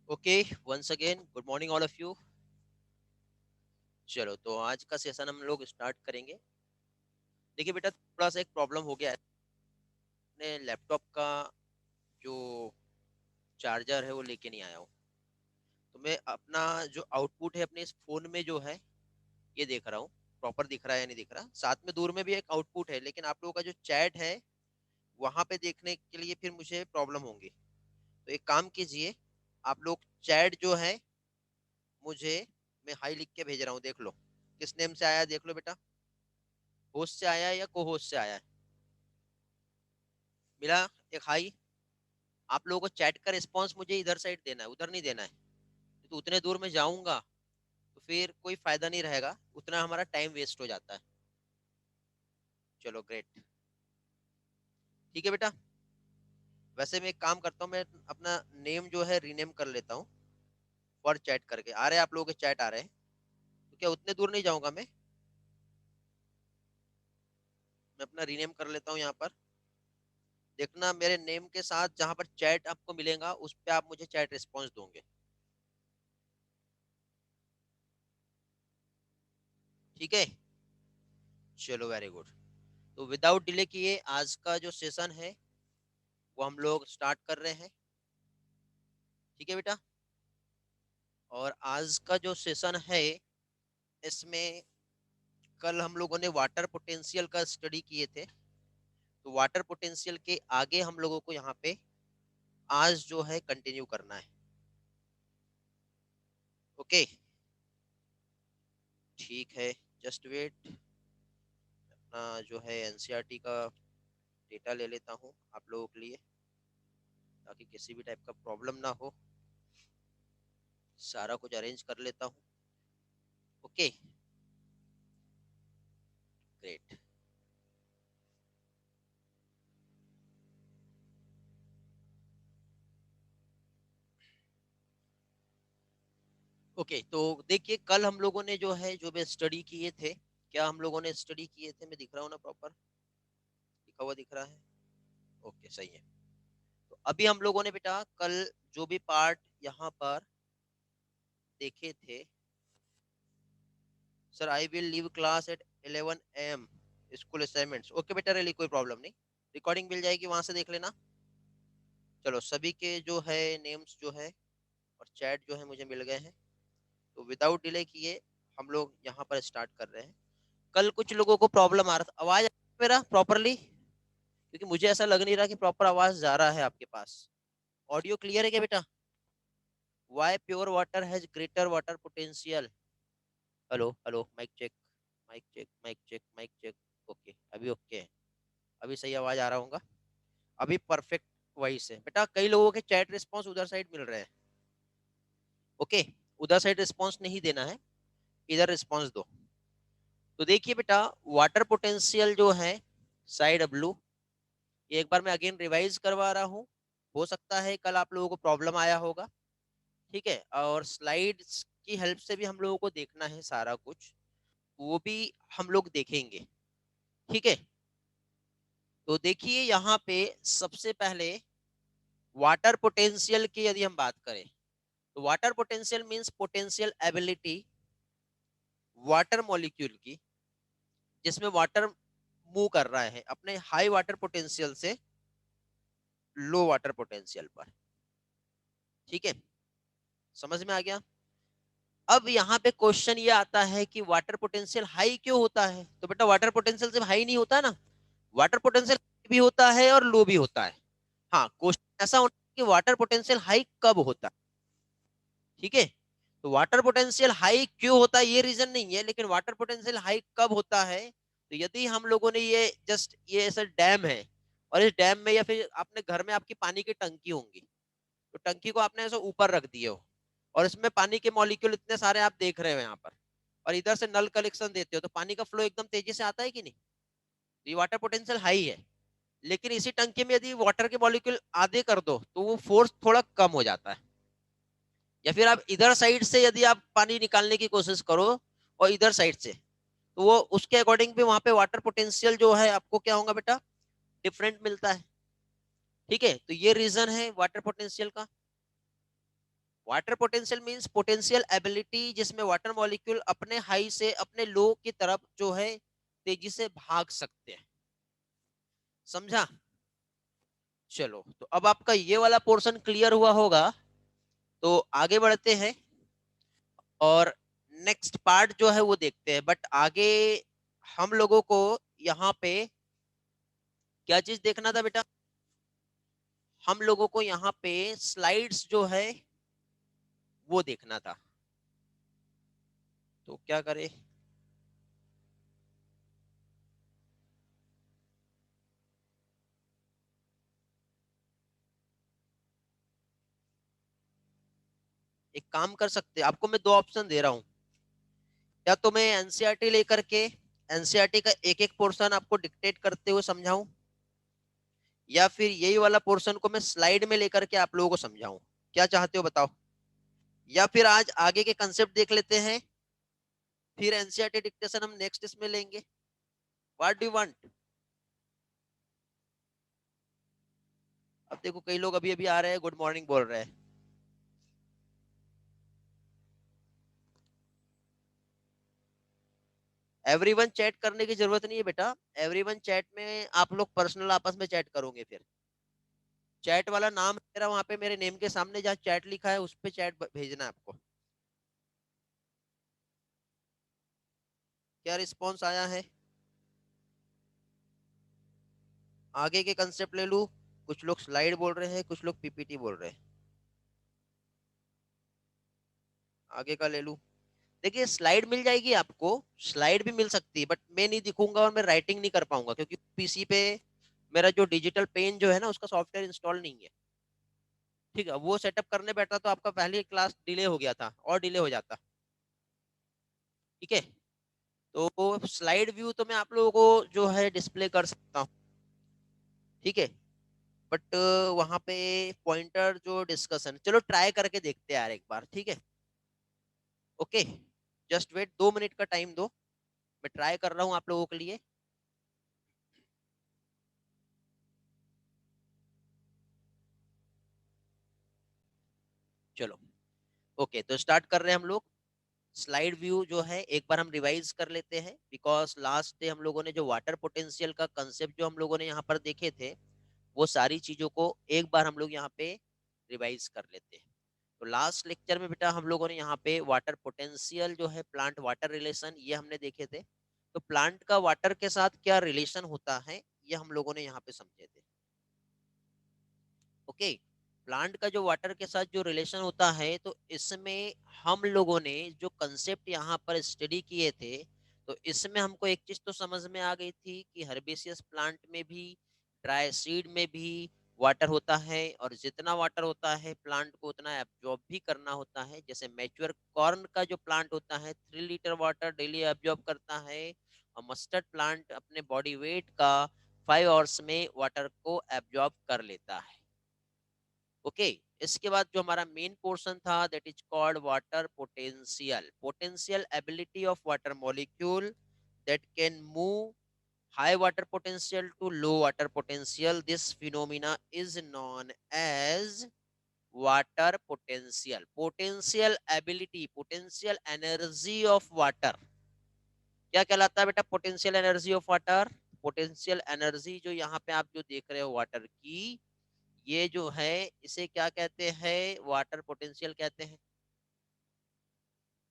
Okay, once again good morning all of you. चलो तो आज का सेशन हम लोग स्टार्ट करेंगे। देखिए बेटा, थोड़ा सा एक प्रॉब्लम हो गया है। अपने लैपटॉप का जो चार्जर है वो लेके नहीं आया हूँ। तो मैं अपना जो आउटपुट है अपने इस फोन में जो है ये देख रहा हूँ, प्रॉपर दिख रहा है या नहीं दिख रहा। साथ में दूर में भी एक आउटपुट है, लेकिन आप लोगों का जो चैट है वहां पे देखने के लिए फिर मुझे प्रॉब्लम होंगी। तो एक काम कीजिए, आप लोग चैट जो है मुझे, मैं हाई लिख के भेज रहा हूँ, देख लो किस नेम से आया है, देख लो बेटा। होस्ट से आया है या को होस्ट से आया है? मिला एक हाई। आप लोगों को चैट का रिस्पांस मुझे इधर साइड देना है, उधर नहीं देना है। तो उतने दूर में जाऊंगा तो फिर कोई फायदा नहीं रहेगा, उतना हमारा टाइम वेस्ट हो जाता है। चलो ग्रेट, ठीक है बेटा। वैसे मैं एक काम करता हूँ, मैं अपना नेम जो है रीनेम कर लेता हूँ। फॉर चैट करके आ रहे हैं, आप लोगों के चैट आ रहे हैं, तो क्या उतने दूर नहीं जाऊंगा मैं अपना रीनेम कर लेता हूँ यहाँ पर। देखना मेरे नेम के साथ जहां पर चैट आपको मिलेगा उस पर आप मुझे चैट रिस्पॉन्स दोगे। ठीक है, चलो वेरी गुड। तो विदाउट डिले किए आज का जो सेशन है वो हम लोग स्टार्ट कर रहे हैं। ठीक है बेटा। और आज का जो सेशन है इसमें कल हम लोगों ने वाटर पोटेंशियल का स्टडी किए थे, तो वाटर पोटेंशियल के आगे हम लोगों को यहाँ पे आज जो है कंटिन्यू करना है। ओके, ठीक है। जस्ट वेट, अपना जो है एनसीईआरटी का डेटा ले लेता हूँ आप लोगों के लिए, ताकि किसी भी टाइप का प्रॉब्लम ना हो। सारा कुछ अरेंज कर लेता हूँ। Okay, great. ओके, तो देखिए कल हम लोगों ने जो है जो भी स्टडी किए थे, क्या हम लोगों ने स्टडी किए थे, मैं दिख रहा हूँ ना प्रॉपर, लिखा हुआ दिख रहा है? ओके, सही है। तो अभी हम लोगों ने बेटा कल जो भी पार्ट यहाँ पर देखे थे, sir I will leave class at 11 AM, school assignments. Okay बेटा, रही कोई प्रॉब्लम नहीं, रिकॉर्डिंग मिल जाएगी, वहां से देख लेना। चलो सभी के जो है नेम्स जो है और चैट जो है मुझे मिल गए हैं, तो विदाउट डिले किए हम लोग यहाँ पर स्टार्ट कर रहे हैं। कल कुछ लोगों को प्रॉब्लम आ रहा था, आवाज मेरा प्रॉपरली, क्योंकि मुझे ऐसा लग नहीं रहा कि प्रॉपर आवाज जा रहा है आपके पास। ऑडियो क्लियर है क्या बेटा? Why pure water has greater water potential. Hello hello, mic check, mic check, mic check, mic check. Okay, अभी ओके है, अभी सही आवाज आ रहा होगा, अभी परफेक्ट वॉइस है बेटा। कई लोगों के चैट रिस्पॉन्स उधर साइड मिल रहे हैं। ओके, उधर साइड रिस्पॉन्स नहीं देना है, इधर रिस्पॉन्स दो। तो देखिए बेटा, वाटर पोटेंशियल जो है साइड ब्लू, एक बार मैं अगेन रिवाइज करवा रहा हूँ। हो सकता है कल आप लोगों को प्रॉब्लम आया होगा, ठीक है। और स्लाइड्स की हेल्प से भी हम लोगों को देखना है सारा कुछ, वो भी हम लोग देखेंगे, ठीक है। तो देखिए यहाँ पे सबसे पहले वाटर पोटेंशियल की यदि हम बात करें, तो water potential means potential ability water molecule की, जिसमें वाटर मूव कर रहा है अपने हाई वाटर पोटेंशियल से लो वाटर पोटेंशियल पर। ठीक है, समझ में आ गया? अब यहाँ पे क्वेश्चन ये आता है कि वाटर पोटेंशियल हाई क्यों होता है? तो बेटा वाटर पोटेंशियल सिर्फ हाई नहीं होता ना, वाटर पोटेंशियल भी होता है और लो भी होता है। हाँ, क्वेश्चन ऐसा होता है कि वाटर पोटेंशियल हाई कब होता है, ठीक है। तो वाटर पोटेंशियल हाई क्यों होता है ये रीजन नहीं है, लेकिन वाटर पोटेंशियल हाई कब होता है? तो यदि हम लोगों ने ये जस्ट ये ऐसा डैम है, और इस डैम में या फिर अपने घर में आपकी पानी की टंकी होंगी, तो टंकी को आपने ऐसा ऊपर रख दिए हो और इसमें पानी के मॉलिक्यूल इतने सारे आप देख रहे हो यहाँ पर, और इधर से नल कलेक्शन देते हो, तो पानी का फ्लो एकदम तेजी से आता है कि नहीं? तो ये वाटर पोटेंशियल हाई है। लेकिन इसी टंकी में यदि वाटर के मॉलिक्यूल आधे कर दो तो वो फोर्स थोड़ा कम हो जाता है। या फिर आप इधर साइड से यदि आप पानी निकालने की कोशिश करो और इधर साइड से, तो वो उसके अकॉर्डिंग भी वहां पे वाटर पोटेंशियल जो है आपको क्या होगा बेटा, डिफरेंट मिलता है। ठीक है, तो ये रीजन है वाटर पोटेंशियल का। Water potential means potential ability जिसमें वाटर मॉलिक्यूल अपने हाई से अपने लो की तरफ जो है तेजी से भाग सकते हैं। समझा? चलो, तो अब आपका ये वाला पोर्शन क्लियर हुआ होगा, तो आगे बढ़ते हैं और नेक्स्ट पार्ट जो है वो देखते हैं। बट आगे हम लोगों को यहाँ पे क्या चीज देखना था बेटा? हम लोगों को यहाँ पे स्लाइड्स जो है वो देखना था। तो क्या करें? एक काम कर सकते हैं, आपको मैं दो ऑप्शन दे रहा हूँ। या तो मैं एनसीईआरटी लेकर के एनसीईआरटी का एक एक पोर्शन आपको डिक्टेट करते हुए समझाऊं, या फिर यही वाला पोर्शन को मैं स्लाइड में लेकर के आप लोगों को समझाऊं। क्या चाहते हो बताओ? या फिर आज आगे के कंसेप्ट देख लेते हैं, फिर एनसीईआरटी डिक्टेशन हम नेक्स्ट इसमें लेंगे। What do want? अब देखो कई लोग अभी अभी आ रहे हैं, गुड मॉर्निंग बोल रहे हैं। एवरीवन चैट करने की जरूरत नहीं है बेटा। एवरीवन चैट में आप लोग पर्सनल आपस में चैट करोगे। फिर चैट वाला नाम है मेरा, वहां पे मेरे नेम के सामने जहाँ चैट लिखा है उस पे चैट भेजना है आपको। क्या रिस्पॉन्स आया है? आगे के कंसेप्ट ले लूं? कुछ लोग स्लाइड बोल रहे हैं, कुछ लोग पीपीटी बोल रहे हैं। आगे का ले लूं? देखिए स्लाइड मिल जाएगी आपको, स्लाइड भी मिल सकती है, बट मैं नहीं दिखूंगा और मैं राइटिंग नहीं कर पाऊंगा क्योंकि पीसी पे मेरा जो डिजिटल पेन जो है ना उसका सॉफ्टवेयर इंस्टॉल नहीं है। ठीक है, वो सेटअप करने बैठा तो आपका पहली क्लास डिले हो गया था और डिले हो जाता। ठीक है, तो स्लाइड व्यू तो मैं आप लोगों को जो है डिस्प्ले कर सकता हूँ। ठीक है, बट वहां पे पॉइंटर जो डिस्कशन, चलो ट्राई करके देखते हैं यार एक बार। ठीक है, ओके, जस्ट वेट, 2 मिनट का टाइम दो, मैं ट्राई कर रहा हूँ आप लोगों के लिए। चलो, ओके, तो स्टार्ट कर रहे हैं हम लोग। स्लाइड व्यू जो है एक बार हम रिवाइज कर लेते हैं, बिकॉज लास्ट डे हम लोगों ने जो वाटर पोटेंशियल का कंसेप्ट जो हम लोगों ने यहाँ पर देखे थे, वो सारी चीजों को एक बार हम लोग यहाँ पे रिवाइज कर लेते हैं। तो लास्ट लेक्चर में बेटा हम लोगों ने यहाँ पे वाटर पोटेंशियल जो है, प्लांट वाटर रिलेशन, ये हमने देखे थे। तो प्लांट का वाटर के साथ क्या रिलेशन होता है ये हम लोगों ने यहाँ पे समझे थे। ओके, प्लांट का जो वाटर के साथ जो रिलेशन होता है, तो इसमें हम लोगों ने जो कंसेप्ट यहाँ पर स्टडी किए थे, तो इसमें हमको एक चीज तो समझ में आ गई थी कि हर्बेसियस प्लांट में भी, ड्राई सीड में भी वाटर होता है, और जितना वाटर होता है प्लांट को उतना एब्जॉर्ब भी करना होता है। जैसे मैच्योर कॉर्न का जो प्लांट होता है 3 लीटर वाटर डेली एब्जॉर्ब करता है, और मस्टर्ड प्लांट अपने बॉडी वेट का 5 आवर्स में वाटर को एब्जॉर्ब कर लेता है। ओके, इसके बाद जो हमारा मेन पोर्शन था, that is called water potential, potential ability of water molecule that can move high water potential to low water potential. This phenomena is known as water potential. Potential ability, potential energy of water क्या कहलाता है बेटा? Potential energy of water. Potential energy जो यहाँ पे आप जो देख रहे हो वाटर की, ये जो है इसे क्या कहते हैं? वाटर पोटेंशियल कहते हैं।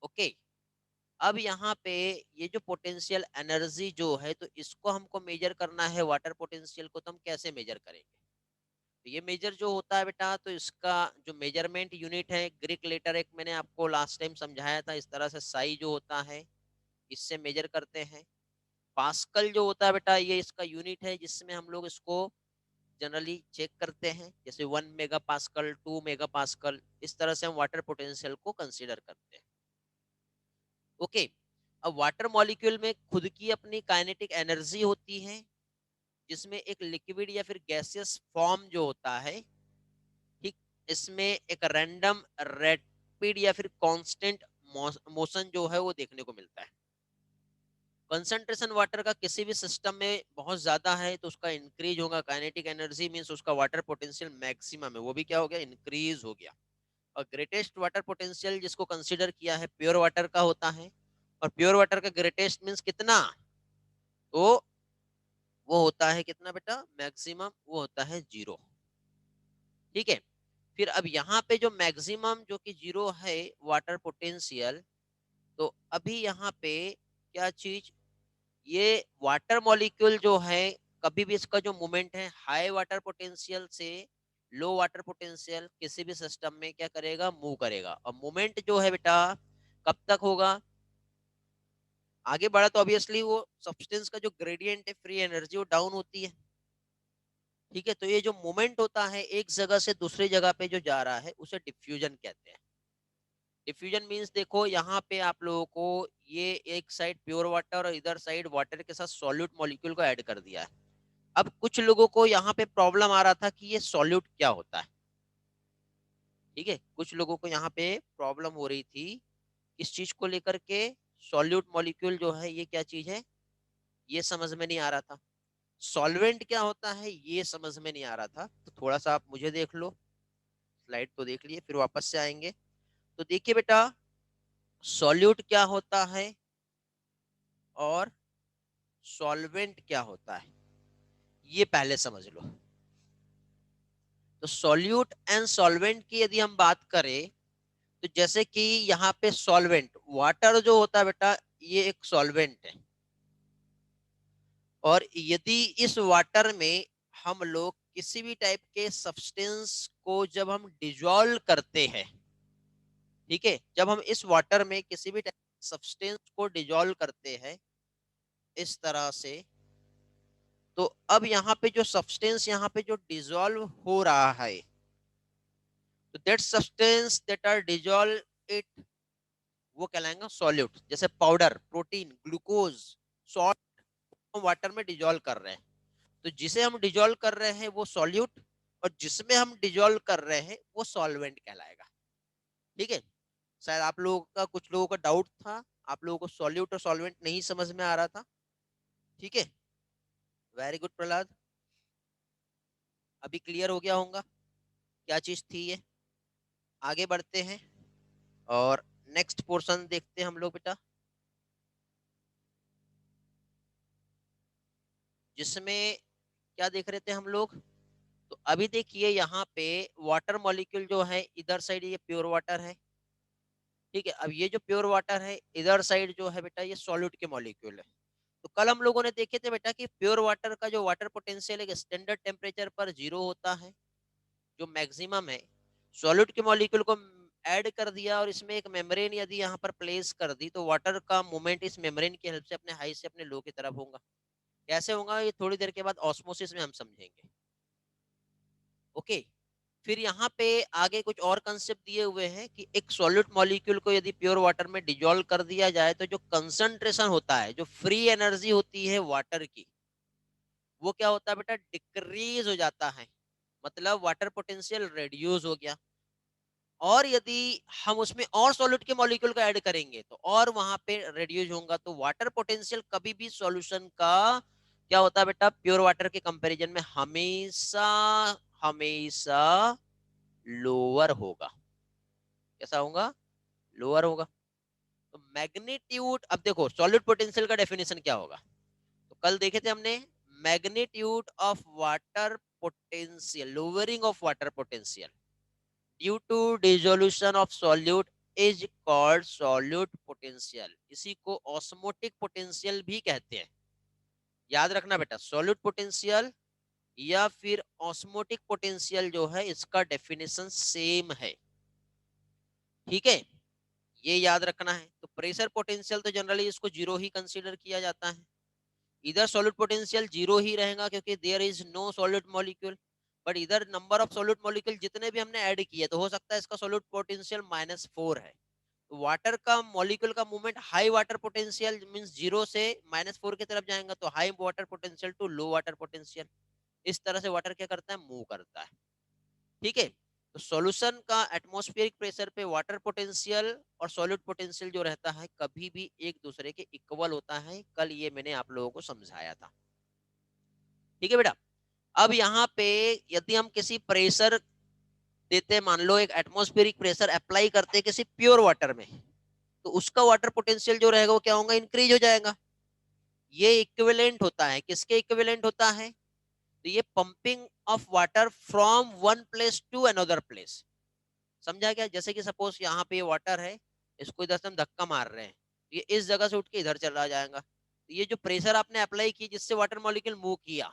ओके, अब यहाँ पे ये जो पोटेंशियल एनर्जी जो है, तो इसको हमको मेजर करना है वाटर पोटेंशियल को, तो हम कैसे मेजर करेंगे? तो ये मेजर जो होता है बेटा, तो इसका जो मेजरमेंट यूनिट है, ग्रीक लेटर एक मैंने आपको लास्ट टाइम समझाया था, इस तरह से साई जो होता है इससे मेजर करते हैं। पास्कल जो होता है बेटा, ये इसका यूनिट है जिसमें हम लोग इसको जनरली चेक करते हैं, जैसे 1 मेगा पास्कल, 2 मेगा पास्कल, इस तरह से हम वाटर पोटेंशियल को कंसीडर करते हैं। ओके, अब वाटर मॉलिक्यूल में खुद की अपनी काइनेटिक एनर्जी होती है, जिसमें एक लिक्विड या फिर गैसियस फॉर्म जो होता है, ठीक, इसमें एक रैंडम रैपिड या फिर कांस्टेंट मोशन जो है वो देखने को मिलता है। कंसंट्रेशन वाटर का किसी भी सिस्टम में बहुत ज्यादा है तो उसका इंक्रीज होगा काइनेटिक एनर्जी, मींस उसका वाटर पोटेंशियल मैक्सिमम है, वो भी क्या हो गया? इंक्रीज हो गया। और ग्रेटेस्ट वाटर पोटेंशियल जिसको कंसीडर किया है प्योर वाटर का होता है, और प्योर वाटर का ग्रेटेस्ट मींस कितना, तो वो होता है कितना बेटा, मैक्सिमम वो होता है 0। ठीक है, फिर अब यहाँ पे जो मैक्सिमम जो कि 0 है वाटर पोटेंशियल, तो अभी यहाँ पे क्या चीज, ये वाटर मॉलिक्यूल जो है कभी भी इसका जो मूवमेंट है हाई वाटर पोटेंशियल से लो वाटर पोटेंशियल किसी भी सिस्टम में क्या करेगा, मूव करेगा। और मूवमेंट जो है बेटा कब तक होगा, आगे बढ़ा तो ऑब्वियसली वो सब्सटेंस का जो ग्रेडियंट है फ्री एनर्जी वो डाउन होती है। ठीक है, तो ये जो मूवमेंट होता है एक जगह से दूसरी जगह पे जो जा रहा है उसे डिफ्यूजन कहते हैं। डिफ्यूजन मींस देखो यहाँ पे आप लोगों को ये एक साइड प्योर वाटर और इधर साइड वाटर के साथ सॉल्यूट मॉलिक्यूल को ऐड कर दिया है। अब कुछ लोगों को यहाँ पे प्रॉब्लम आ रहा था कि ये सॉल्यूट क्या होता है। ठीक है, कुछ लोगों को यहाँ पे प्रॉब्लम हो रही थी इस चीज को लेकर के, सॉल्यूट मॉलिक्यूल जो है ये क्या चीज है ये समझ में नहीं आ रहा था, सॉल्वेंट क्या होता है ये समझ में नहीं आ रहा था। तो थोड़ा सा आप मुझे देख लो, स्लाइड तो देख लिए, फिर वापस से आएंगे। तो देखिए बेटा, सॉल्यूट क्या होता है और सॉल्वेंट क्या होता है ये पहले समझ लो। तो सॉल्यूट एंड सॉल्वेंट की यदि हम बात करें, तो जैसे कि यहाँ पे सॉल्वेंट वाटर जो होता है बेटा ये एक सॉल्वेंट है, और यदि इस वाटर में हम लोग किसी भी टाइप के सब्सटेंस को जब हम डिजोल्व करते हैं, ठीक है, जब हम इस वाटर में किसी भी टाइप सब्सटेंस को डिजोल्व करते हैं इस तरह से, तो अब यहाँ पे जो सब्सटेंस यहाँ पे जो डिजोल्व हो रहा है, तो that substance that are dissolve it वो कहलाएंगे सॉल्यूट। जैसे पाउडर, प्रोटीन, ग्लूकोज, सॉल्ट हम वाटर में डिजोल्व कर रहे हैं, तो जिसे हम डिजोल्व कर रहे हैं वो सॉल्यूट, और जिसमें हम डिजोल्व कर रहे हैं वो सॉल्वेंट कहलाएगा। ठीक है, शायद आप लोगों का, कुछ लोगों का डाउट था, आप लोगों को सॉल्यूट और सॉल्वेंट नहीं समझ में आ रहा था। ठीक है, वेरी गुड प्रहलाद, अभी क्लियर हो गया होगा क्या चीज थी ये। आगे बढ़ते हैं और नेक्स्ट पोर्शन देखते हैं हम लोग बेटा, जिसमें क्या देख रहे थे हम लोग। तो अभी देखिए यहाँ पे वाटर मॉलिक्यूल जो है इधर साइड ये प्योर वाटर है। ठीक है, अब ये जो प्योर वाटर है इधर साइड जो है बेटा ये सॉल्यूट के मॉलिक्यूल है। तो कल हम लोगों ने देखे थे बेटा कि प्योर वाटर का जो वाटर पोटेंशियल एक स्टैंडर्ड टेम्परेचर पर 0 होता है, जो मैक्सिमम है। सॉल्यूट के मॉलिक्यूल को ऐड कर दिया और इसमें एक मेम्ब्रेन यदि यहाँ पर प्लेस कर दी, तो वाटर का मूवमेंट इस मेम्ब्रेन की हेल्प से अपने हाई से अपने लो की तरफ होगा। कैसे होगा ये थोड़ी देर के बाद ऑस्मोसिस में हम समझेंगे। ओके, फिर यहाँ पे आगे कुछ और कंसेप्ट दिए हुए हैं कि एक सॉलिड मॉलिक्यूल को यदि प्योर वाटर में डिजोल्व कर दिया जाए तो जो कंसंट्रेशन होता है, जो फ्री एनर्जी होती है वाटर की, वो क्या होता है बेटा, डिक्रीज हो जाता है। मतलब वाटर पोटेंशियल रिड्यूस हो गया। और यदि हम उसमें और सॉलिड के मॉलिक्यूल को ऐड करेंगे तो और वहां पे रिड्यूस होगा। तो वाटर पोटेंशियल कभी भी सॉल्यूशन का क्या होता है बेटा, प्योर वाटर के कंपैरिजन में हमेशा हमेशा लोअर होगा। कैसा होगा, लोअर होगा। तो मैग्नीट्यूड, अब देखो सॉलिड पोटेंशियल का डेफिनेशन क्या होगा, तो कल देखे थे हमने, magnitude of water potential, lowering of water potential due to dissolution of solute is called solute potential. इसी को ऑस्मोटिक पोटेंशियल भी कहते हैं। याद रखना बेटा, सॉल्यूट पोटेंशियल या फिर ऑस्मोटिक पोटेंशियल जो है इसका डेफिनेशन सेम है। ठीक है, ये याद रखना है। तो प्रेशर पोटेंशियल तो जनरली इसको जीरो ही कंसीडर किया जाता है। इधर सॉलिड पोटेंशियल जीरो ही रहेगा क्योंकि there is no solid molecule, but इधर नंबर ऑफ सॉलिड मॉलिक्यूल जितने भी हमने ऐड किए तो हो सकता है इसका सॉलिड पोटेंशियल -4 है। तो वाटर का मॉलिक्यूल का movement high water potential means 0 से -4 की तरफ जाएगा, तो high water potential to low water potential. इस तरह से वाटर क्या करता है, मूव करता है। ठीक है, तो सॉल्यूशन का एटमॉस्फेरिक प्रेशर पे वाटर पोटेंशियल और सॉलिड पोटेंशियल जो रहता है कभी भी एक दूसरे के इक्वल होता है। कल ये मैंने आप लोगों को समझाया था। ठीक है बेटा, अब यहाँ पे यदि हम किसी प्रेशर देते हैं, मान लो एक एटमॉस्फेरिक प्रेशर अप्लाई करते हैं किसी प्योर वाटर में, तो उसका वाटर पोटेंशियल जो रहेगा वो क्या होगा, इंक्रीज हो जाएगा। ये इक्विवेलेंट होता है, किसके इक्विवेलेंट होता है, तो ये pumping of water from one place to another place. समझा क्या? जैसे कि सपोज यहाँ पे ये वाटर है, इसको इधर से हम धक्का मार रहे हैं, ये इस जगह से उठ के इधर चला जाएगा। तो ये जो प्रेशर आपने अप्लाई की जिससे वाटर मॉलिक्यूल मूव किया,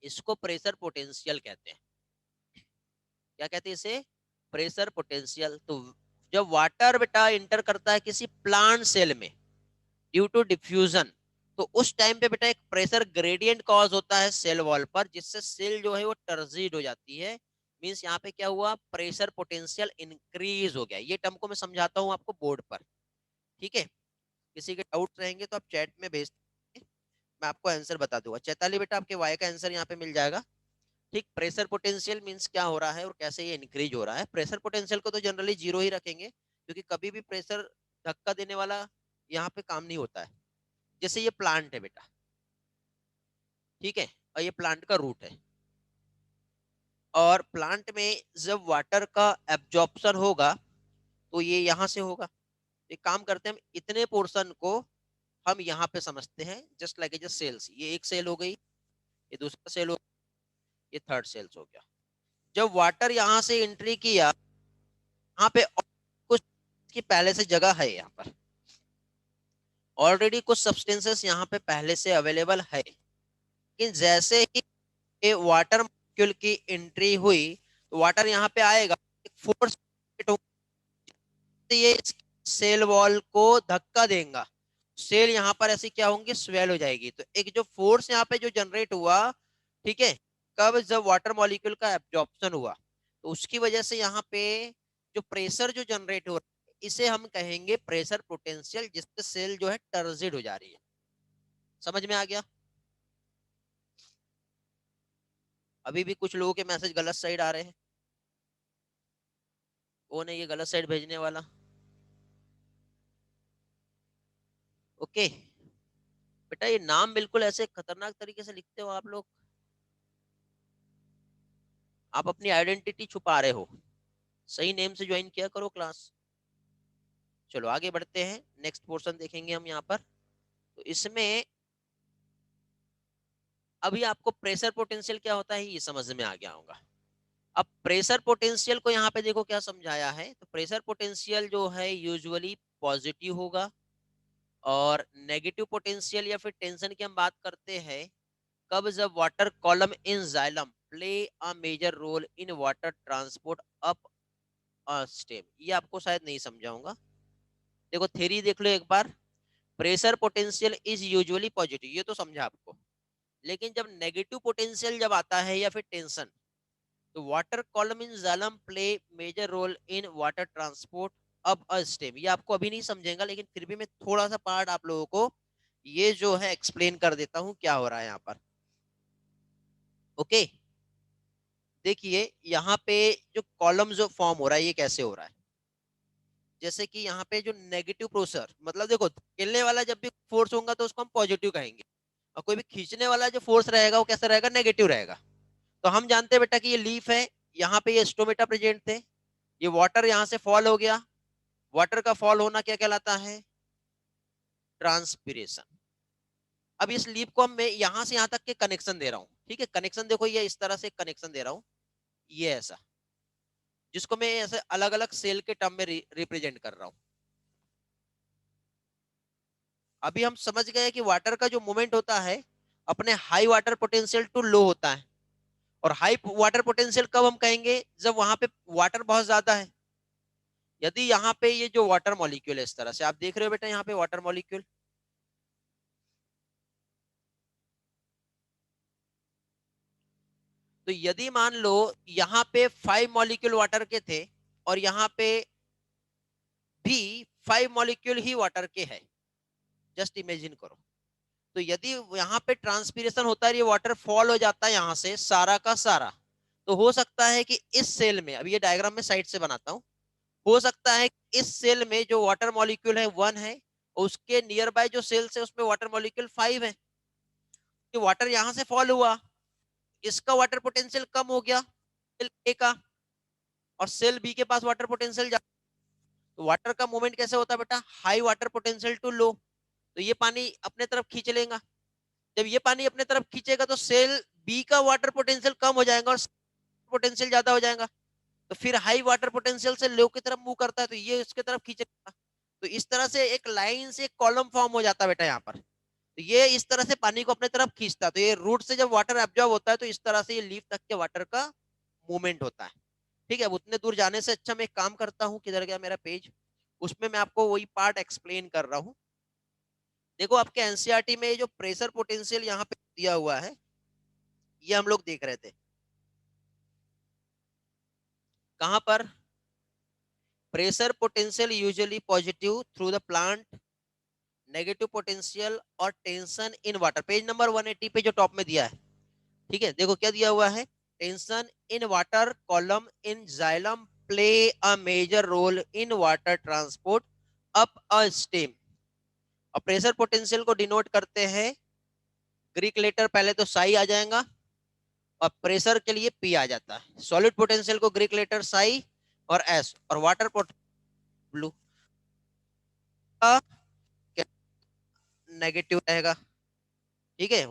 इसको प्रेशर पोटेंशियल कहते हैं। क्या कहते हैं इसे? Pressure potential. तो जब वाटर बेटा इंटर करता है किसी प्लांट सेल में ड्यू टू डिफ्यूजन, तो उस टाइम पे बेटा एक प्रेशर ग्रेडियंट कॉज होता है सेल वॉल पर, जिससे सेल जो है वो टर्जिड हो जाती है। मींस यहाँ पे क्या हुआ, प्रेशर पोटेंशियल इंक्रीज हो गया। ये टर्म को मैं समझाता हूँ आपको बोर्ड पर, ठीक है? किसी के डाउट रहेंगे तो आप चैट में भेज, मैं आपको आंसर बता दूंगा। चैताली बेटा आपके वाई का आंसर यहाँ पे मिल जाएगा। ठीक, प्रेशर पोटेंशियल मींस क्या हो रहा है और कैसे ये इंक्रीज हो रहा है। प्रेशर पोटेंशियल को तो जनरली जीरो ही रखेंगे, क्योंकि कभी भी प्रेशर धक्का देने वाला यहाँ पे काम नहीं होता है। जैसे ये प्लांट है बेटा, ठीक है, और ये प्लांट का रूट है, और प्लांट में जब वाटर का एब्जॉर्प्शन होगा तो ये यहाँ से होगा। एक काम करते हैं, हम इतने पोर्शन को हम यहाँ पे समझते हैं, जस्ट लाइक जस्ट सेल्स। ये एक सेल हो गई, ये दूसरा सेल हो, ये थर्ड सेल्स हो गया। जब वाटर यहाँ से एंट्री किया, यहाँ पे कुछ की पहले से जगह है, यहाँ पर ऑलरेडी कुछ सब्सटेंसेस यहाँ पे पहले से अवेलेबल है, लेकिन जैसे ही ये वाटर मॉलिक्यूल की एंट्री हुई तो वाटर यहाँ पे आएगा, एक फोर्स, ये सेल वॉल को धक्का देगा, सेल यहाँ पर ऐसे क्या होंगे, स्वेल हो जाएगी। तो एक जो फोर्स यहाँ पे जो जनरेट हुआ, ठीक है, कब, जब वाटर मॉलिक्यूल का एब्जॉर्प्शन हुआ, तो उसकी वजह से यहाँ पे जो प्रेशर जो जनरेट हो रहा है, इसे हम कहेंगे प्रेशर पोटेंशियल, जिससे सेल जो है टर्जिड हो जा रही है। समझ में आ गया? अभी भी कुछ लोगों के मैसेज गलत साइड आ रहे हैं। कौन है ये गलत साइड भेजने वाला? ओके बेटा, ये नाम बिल्कुल ऐसे खतरनाक तरीके से लिखते हो आप लोग, आप अपनी आइडेंटिटी छुपा रहे हो। सही नेम से ज्वाइन किया करो क्लास। चलो आगे बढ़ते हैं, नेक्स्ट पोर्शन देखेंगे हम यहाँ पर। तो इसमें अभी आपको प्रेशर पोटेंशियल क्या होता है ये समझ में आ गया होगा। अब प्रेशर पोटेंशियल को यहाँ पे देखो क्या समझाया है। तो प्रेशर पोटेंशियल जो है यूजुअली पॉजिटिव होगा, और नेगेटिव पोटेंशियल या फिर टेंशन की हम बात करते हैं कब, जब water column in xylem play a major role in water transport up a stem. ये आपको शायद नहीं समझाऊंगा, देखो थ्योरी देख लो एक बार। Pressure potential is usually positive, ये तो समझा आपको, लेकिन जब नेगेटिव पोटेंशियल जब आता है या फिर टेंशन, तो water column in xylem play major role in water transport up a stem. ये आपको अभी नहीं समझेगा, लेकिन फिर भी मैं थोड़ा सा पार्ट आप लोगों को ये जो है एक्सप्लेन कर देता हूँ क्या हो रहा है यहाँ पर। ओके, देखिए यहाँ पे जो कॉलम जो फॉर्म हो रहा है ये कैसे हो रहा है। जैसे कि यहाँ पे जो नेगेटिव प्रेशर, मतलब देखो खेलने वाला जब भी फोर्स होगा तो उसको हम पॉजिटिव कहेंगे, और कोई भी खींचने वाला जो फोर्स रहेगा वो कैसा रहेगा, नेगेटिव रहेगा। तो हम जानते हैं बेटा कि ये लीफ है, यहाँ पे ये स्टोमेटा प्रेजेंट थे, ये वाटर यहाँ से फॉल हो गया। वाटर का फॉल होना क्या कहलाता है, ट्रांसपीरेशन। अब इस लीफ को मैं यहाँ से यहाँ तक के कनेक्शन दे रहा हूँ, ठीक है, कनेक्शन देखो ये इस तरह से कनेक्शन दे रहा हूँ, ये ऐसा, जिसको मैं ऐसे अलग अलग सेल के टर्म में रिप्रेजेंट कर रहा हूँ। अभी हम समझ गए कि वाटर का जो मूवमेंट होता है अपने हाई वाटर पोटेंशियल टू लो होता है, और हाई वाटर पोटेंशियल कब हम कहेंगे, जब वहां पे वाटर बहुत ज्यादा है। यदि यहाँ पे ये जो वाटर मॉलिक्यूल है, इस तरह से आप देख रहे हो बेटा, यहाँ पे वाटर मॉलिक्यूल, तो यदि मान लो यहाँ पे 5 मॉलिक्यूल वाटर के थे, और यहाँ पे भी 5 मॉलिक्यूल ही वाटर के है, जस्ट इमेजिन करो। तो यदि यहाँ पे ट्रांसपीरेशन होता है, ये वाटर फॉल हो जाता है यहाँ से सारा का सारा, तो हो सकता है कि इस सेल में, अभी ये डायग्राम में साइड से बनाता हूँ, हो सकता है इस सेल में जो वाटर मॉलिक्यूल है 1 है, उसके नियर बाय जो सेल्स है उसमें वाटर मॉलिक्यूल 5 है। कि वाटर यहाँ से फॉल हुआ, इसका वाटर पोटेंशियल कम हो गया, ए का, और सेल बी के पास वाटर पोटेंशियल तो वाटर का मूवमेंट कैसे होता है बेटा, हाई वाटर पोटेंशियल टू लो, तो ये पानी अपने तरफ खींच लेगा। जब ये पानी अपने तरफ खींचेगा तो सेल बी का वाटर पोटेंशियल कम हो जाएगा और पोटेंशियल ज्यादा हो जाएगा, तो फिर हाई वाटर पोटेंशियल से लो की तरफ मूव करता है तो ये उसके तरफ खींचेगा। तो इस तरह से एक लाइन से एक कॉलम फॉर्म हो जाता है बेटा यहाँ पर, तो ये इस तरह से पानी को अपने तरफ खींचता है, तो ये रूट से जब वाटर एब्जॉर्ब होता है तो इस तरह से ये लीफ तक के वाटर का मूवमेंट होता है। ठीक है, अब उतने दूर जाने से अच्छा मैं एक काम करता हूँ, किधर गया मेरा पेज, उसमें मैं आपको वही पार्ट एक्सप्लेन कर रहा हूँ। देखो आपके एनसीईआरटी में जो प्रेशर पोटेंशियल यहाँ पे दिया हुआ है, ये हम लोग देख रहे थे कहां पर, pressure potential usually positive through the plant, negative potential और tension in water, page number 180 पे जो टॉप में दिया है। ठीक है, देखो क्या दिया हुआ है, tension in water column in xylem play a major role in water transport up a stem, और प्रेशर पोटेंशियल को डिनोट करते हैं, ग्रीक लेटर पहले तो साई आ जाएगा और प्रेशर के लिए पी आ जाता है, सॉलिड पोटेंशियल को ग्रीक लेटर साई और एस, और वाटर ब्लू का नेगेटिव रहेगा। ठीक है,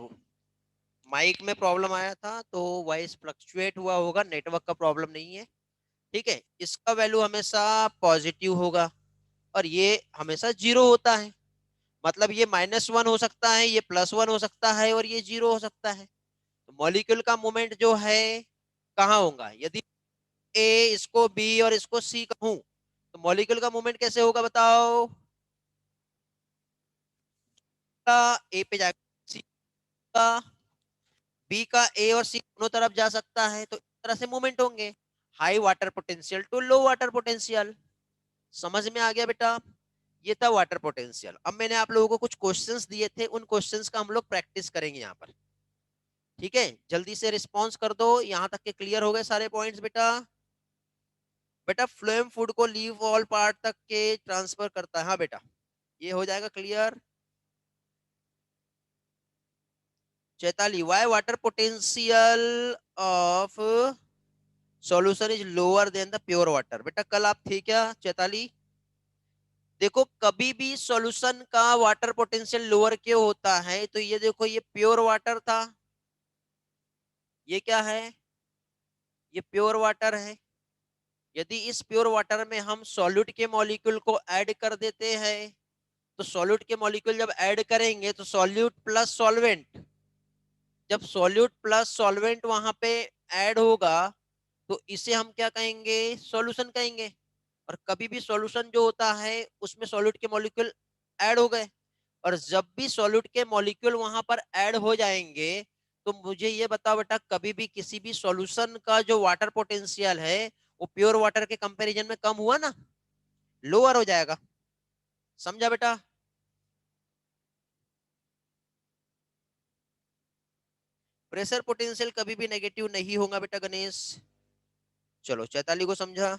माइक में प्रॉब्लम आया था तो वॉइस फ्लक्चुएट हुआ होगा, नेटवर्क का प्रॉब्लम नहीं है। ठीक है, इसका वैल्यू हमेशा पॉजिटिव होगा और ये हमेशा जीरो होता है, मतलब ये -1 हो सकता है, ये +1 हो सकता है और ये जीरो हो सकता है। तो मॉलिक्यूल का मूवमेंट जो है कहाँ होगा, यदि ए इसको बी और इसको सी कहूं तो मॉलिक्यूल का मूवमेंट कैसे होगा बताओ, का ए पे जाएगा, सी का बी का ए और सी दोनों तरफ जा सकता है, तो इस तरह से मूवमेंट होंगे, high water potential to low water potential. समझ में आ गया बेटा, ये था वाटर पोटेंशियल। अब मैंने आप लोगों को कुछ क्वेश्चंस दिए थे, उन क्वेश्चंस का हम लोग प्रैक्टिस करेंगे यहाँ पर। ठीक है, जल्दी से रिस्पॉन्स कर दो, यहाँ तक के क्लियर हो गए सारे पॉइंट्स बेटा। बेटा फ्लोएम फूड को लीव ऑल पार्ट तक के ट्रांसफर करता है, हाँ बेटा ये हो जाएगा clear. Chaitali, Y water potential of solution is lower than the pure water, बेटा कल आप थी क्या चैताली, देखो कभी भी सॉल्यूशन का वाटर पोटेंशियल लोअर क्यों होता है, तो ये देखो ये प्योर वाटर था, ये क्या है, ये प्योर वाटर है, यदि इस प्योर वाटर में हम सॉल्यूट के मॉलिक्यूल को ऐड कर देते हैं, तो सॉल्यूट के मॉलिक्यूल जब ऐड करेंगे तो सॉल्यूट प्लस सॉल्वेंट, जब सॉल्यूट प्लस सॉल्वेंट वहां पे ऐड होगा तो इसे हम क्या कहेंगे, सॉल्यूशन कहेंगे। और कभी भी सॉल्यूशन जो होता है उसमें सॉल्यूट के मॉलिक्यूल ऐड हो गए, और जब भी सॉल्यूट के मॉलिक्यूल वहां पर ऐड हो जाएंगे तो मुझे ये बताओ बेटा, कभी भी किसी भी सॉल्यूशन का जो वाटर पोटेंशियल है वो प्योर वाटर के कंपैरिजन में कम हुआ ना, लोअर हो जाएगा। समझा बेटा, प्रेशर पोटेंशियल कभी भी नेगेटिव नहीं होगा बेटा गणेश। चलो चैताली को समझा,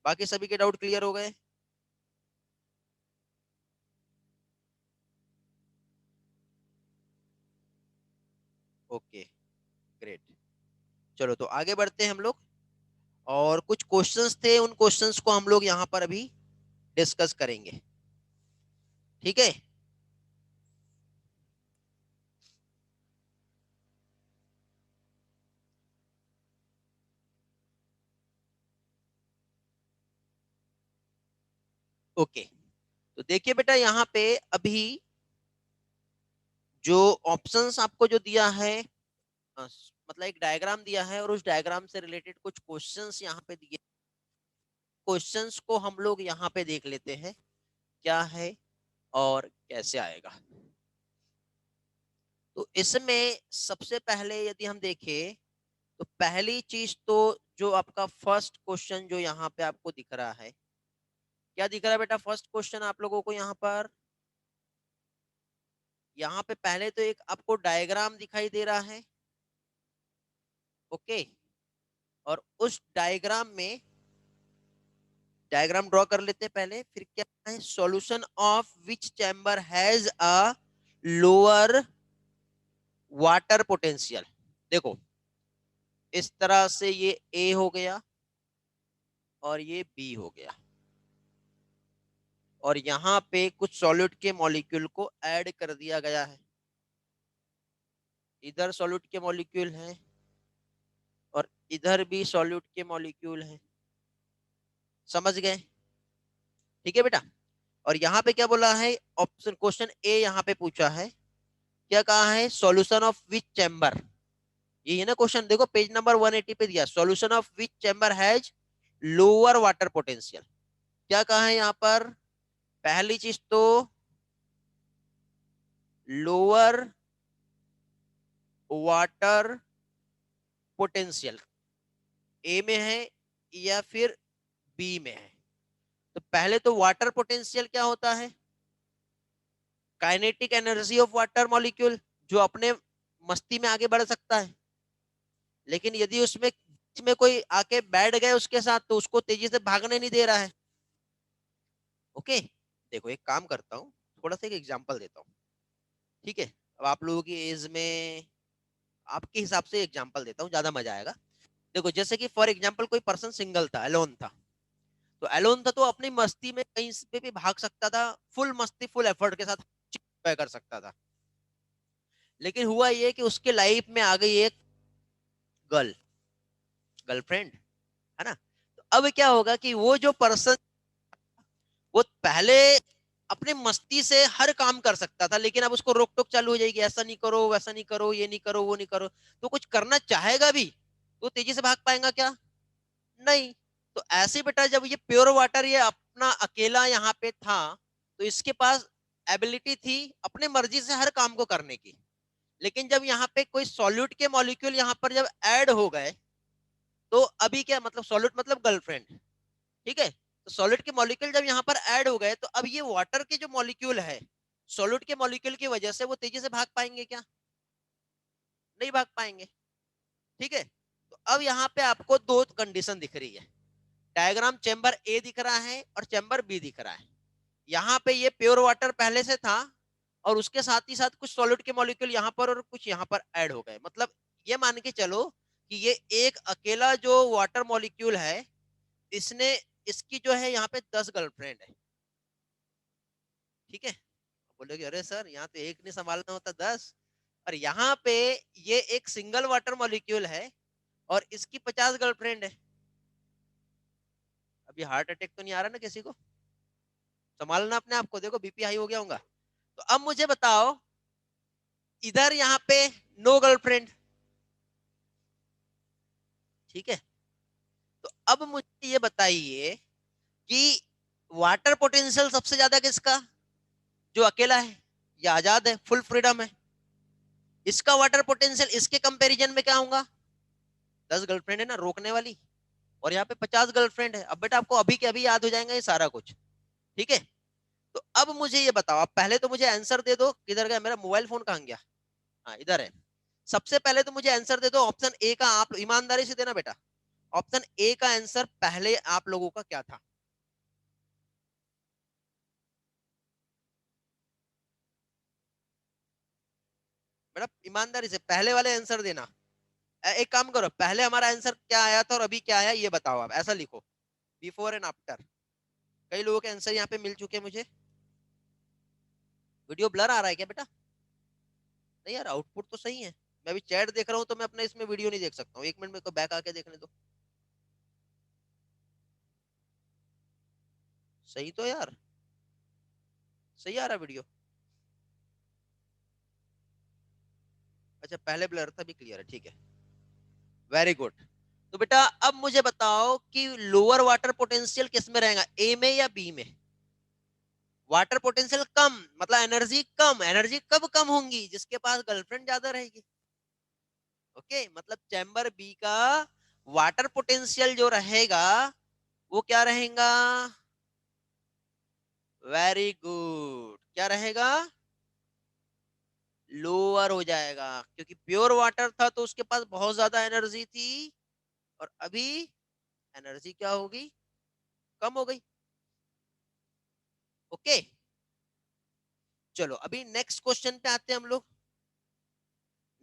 बाकी सभी के डाउट क्लियर हो गए। ओके ग्रेट, चलो तो आगे बढ़ते हैं हम लोग, और कुछ क्वेश्चंस थे, उन क्वेश्चंस को हम लोग यहाँ पर अभी डिस्कस करेंगे। ठीक है, ओके, तो देखिए बेटा यहाँ पे अभी जो ऑप्शंस आपको जो दिया है, मतलब एक डायग्राम दिया है और उस डायग्राम से रिलेटेड कुछ क्वेश्चंस यहाँ पे दिए, क्वेश्चंस को हम लोग यहाँ पे देख लेते हैं क्या है और कैसे आएगा। तो इसमें सबसे पहले यदि हम देखें तो पहली चीज तो जो आपका फर्स्ट क्वेश्चन जो यहाँ पे आपको दिख रहा है, क्या दिख रहा है बेटा फर्स्ट क्वेश्चन आप लोगों को यहाँ पर, यहाँ पे पहले तो एक आपको डायग्राम दिखाई दे रहा है। ओके, और उस डायग्राम में डायग्राम ड्रॉ कर लेते हैं पहले, फिर क्या है, solution of which chamber has a lower water potential. देखो इस तरह से ये ए हो गया, और ये बी हो गया, और यहाँ पे कुछ सॉल्यूट के मॉलिक्यूल को ऐड कर दिया गया है। इधर सॉल्यूट के मॉलिक्यूल हैं और इधर भी सॉल्यूट के मॉलिक्यूल हैं। समझ गए? ठीक है बेटा। और यहाँ पे क्या बोला है, ऑप्शन क्वेश्चन ए यहाँ पे पूछा है, क्या कहा है, सॉल्यूशन ऑफ विच चैम्बर। ये है ना क्वेश्चन, देखो पेज नंबर 180 पे दिया, solution of which chamber has lower water potential. क्या कहा है यहाँ पर, पहली चीज तो लोअर वाटर पोटेंशियल ए में है या फिर बी में है। तो पहले तो वाटर पोटेंशियल क्या होता है, kinetic energy of water molecule, जो अपने मस्ती में आगे बढ़ सकता है, लेकिन यदि उसमें में कोई आके बैठ गए उसके साथ तो उसको तेजी से भागने नहीं दे रहा है। ओके, देखो एक काम करता हूँ, थोड़ा सा एक एग्जांपल देता हूँ, ठीक है। अब आप लोगों की एज में आपके हिसाब से एग्जांपल देता हूँ, ज्यादा मजा आएगा। देखो जैसे कि फॉर एग्जांपल कोई पर्सन सिंगल था, अलोन था, तो अलोन था तो अपनी मस्ती में कहीं पे भी भाग सकता था, फुल मस्ती फुल एफर्ट के साथ एंजॉय कर सकता था। लेकिन हुआ ये कि उसके लाइफ में आ गई एक गर्लफ्रेंड, है ना। तो अब क्या होगा कि वो जो पर्सन, वो पहले अपने मस्ती से हर काम कर सकता था, लेकिन अब उसको रोक टोक चालू हो जाएगी, ऐसा नहीं करो वैसा नहीं करो ये नहीं करो वो नहीं करो, तो कुछ करना चाहेगा भी तो तेजी से भाग पाएगा क्या, नहीं। तो ऐसे बेटा जब ये प्योर वाटर ये अपना अकेला यहाँ पे था, तो इसके पास एबिलिटी थी अपने मर्जी से हर काम को करने की। लेकिन जब यहाँ पे कोई सॉल्यूट के मॉलिक्यूल यहाँ पर जब ऐड हो गए, तो अभी क्या मतलब, सॉल्यूट मतलब गर्लफ्रेंड, ठीक है। तो सॉलिड के मॉलिक्यूल जब यहाँ पर ऐड हो गए, तो अब ये वाटर के जो मॉलिक्यूल है, सॉलिड के मॉलिक्यूल की वजह से वो तेजी से भाग पाएंगे क्या, नहीं भाग पाएंगे, ठीक है। तो अब यहाँ पे आपको दो कंडीशन दिख रही है, डायग्राम चैम्बर ए दिख रहा है और चैम्बर बी दिख रहा है। यहाँ पे ये प्योर वाटर पहले से था और उसके साथ ही साथ कुछ सॉलिड के मॉलिक्यूल यहाँ पर और कुछ यहाँ पर ऐड हो गए, मतलब ये मान के चलो कि ये एक अकेला जो वाटर मॉलिक्यूल है, इसने इसकी जो है यहाँ पे 10 गर्लफ्रेंड है, ठीक है। बोलोगे अरे सर यहाँ तो एक नहीं संभालना होता 10, और यहाँ पे ये एक सिंगल वाटर मॉलिक्यूल है और इसकी 50 गर्लफ्रेंड है। अभी हार्ट अटैक तो नहीं आ रहा ना किसी को, संभालना अपने आप को, देखो बीपी हाई हो गया होगा। तो अब मुझे बताओ, इधर यहाँ पे नो गर्लफ्रेंड, ठीक है। तो अब मुझे ये बताइए कि वाटर पोटेंशियल सबसे ज्यादा किसका, जो अकेला है, ये आजाद है, फुल फ्रीडम है, इसका वाटर पोटेंशियल इसके कंपैरिजन में क्या होगा, 10 गर्लफ्रेंड है ना रोकने वाली, और यहाँ पे 50 गर्लफ्रेंड है। अब बेटा आपको अभी के अभी याद हो जाएगा ये सारा कुछ, ठीक है। तो अब मुझे ये बताओ, आप पहले तो मुझे आंसर दे दो, किधर गया मेरा मोबाइल फोन, कहाँ गया, हाँ इधर है। सबसे पहले तो मुझे आंसर दे दो ऑप्शन ए का, आप ईमानदारी से देना बेटा, ऑप्शन ए का आंसर पहले आप लोगों का क्या था, बेटा ईमानदारी से पहले वाले आंसर देना। एक काम करो, पहले हमारा आंसर क्या आया था और अभी क्या आया ये बताओ, आप ऐसा लिखो, बिफोर एंड आफ्टर। कई लोगों के आंसर यहाँ पे मिल चुके हैं मुझे। वीडियो ब्लर आ रहा है क्या बेटा, नहीं यार आउटपुट तो सही है। मैं अभी चैट देख रहा हूँ तो मैं अपने इसमें वीडियो नहीं देख सकता हूँ, 1 मिनट मेरे को बैक आके देखने दो। सही तो यार, सही आ रहा वीडियो, अच्छा पहले ब्लर था अभी क्लियर है, ठीक है, वेरी गुड। तो बेटा अब मुझे बताओ कि लोअर वाटर पोटेंशियल किस में रहेगा, ए में या बी में। वाटर पोटेंशियल कम मतलब एनर्जी कम, एनर्जी कब कम होंगी, जिसके पास गर्लफ्रेंड ज्यादा रहेगी। ओके, मतलब चैम्बर बी का वाटर पोटेंशियल जो रहेगा वो क्या रहेगा, वेरी गुड, क्या रहेगा, लोअर हो जाएगा, क्योंकि प्योर वाटर था तो उसके पास बहुत ज्यादा एनर्जी थी, और अभी एनर्जी क्या होगी, कम हो गई। ओके, चलो अभी नेक्स्ट क्वेश्चन पे आते हैं हम लोग।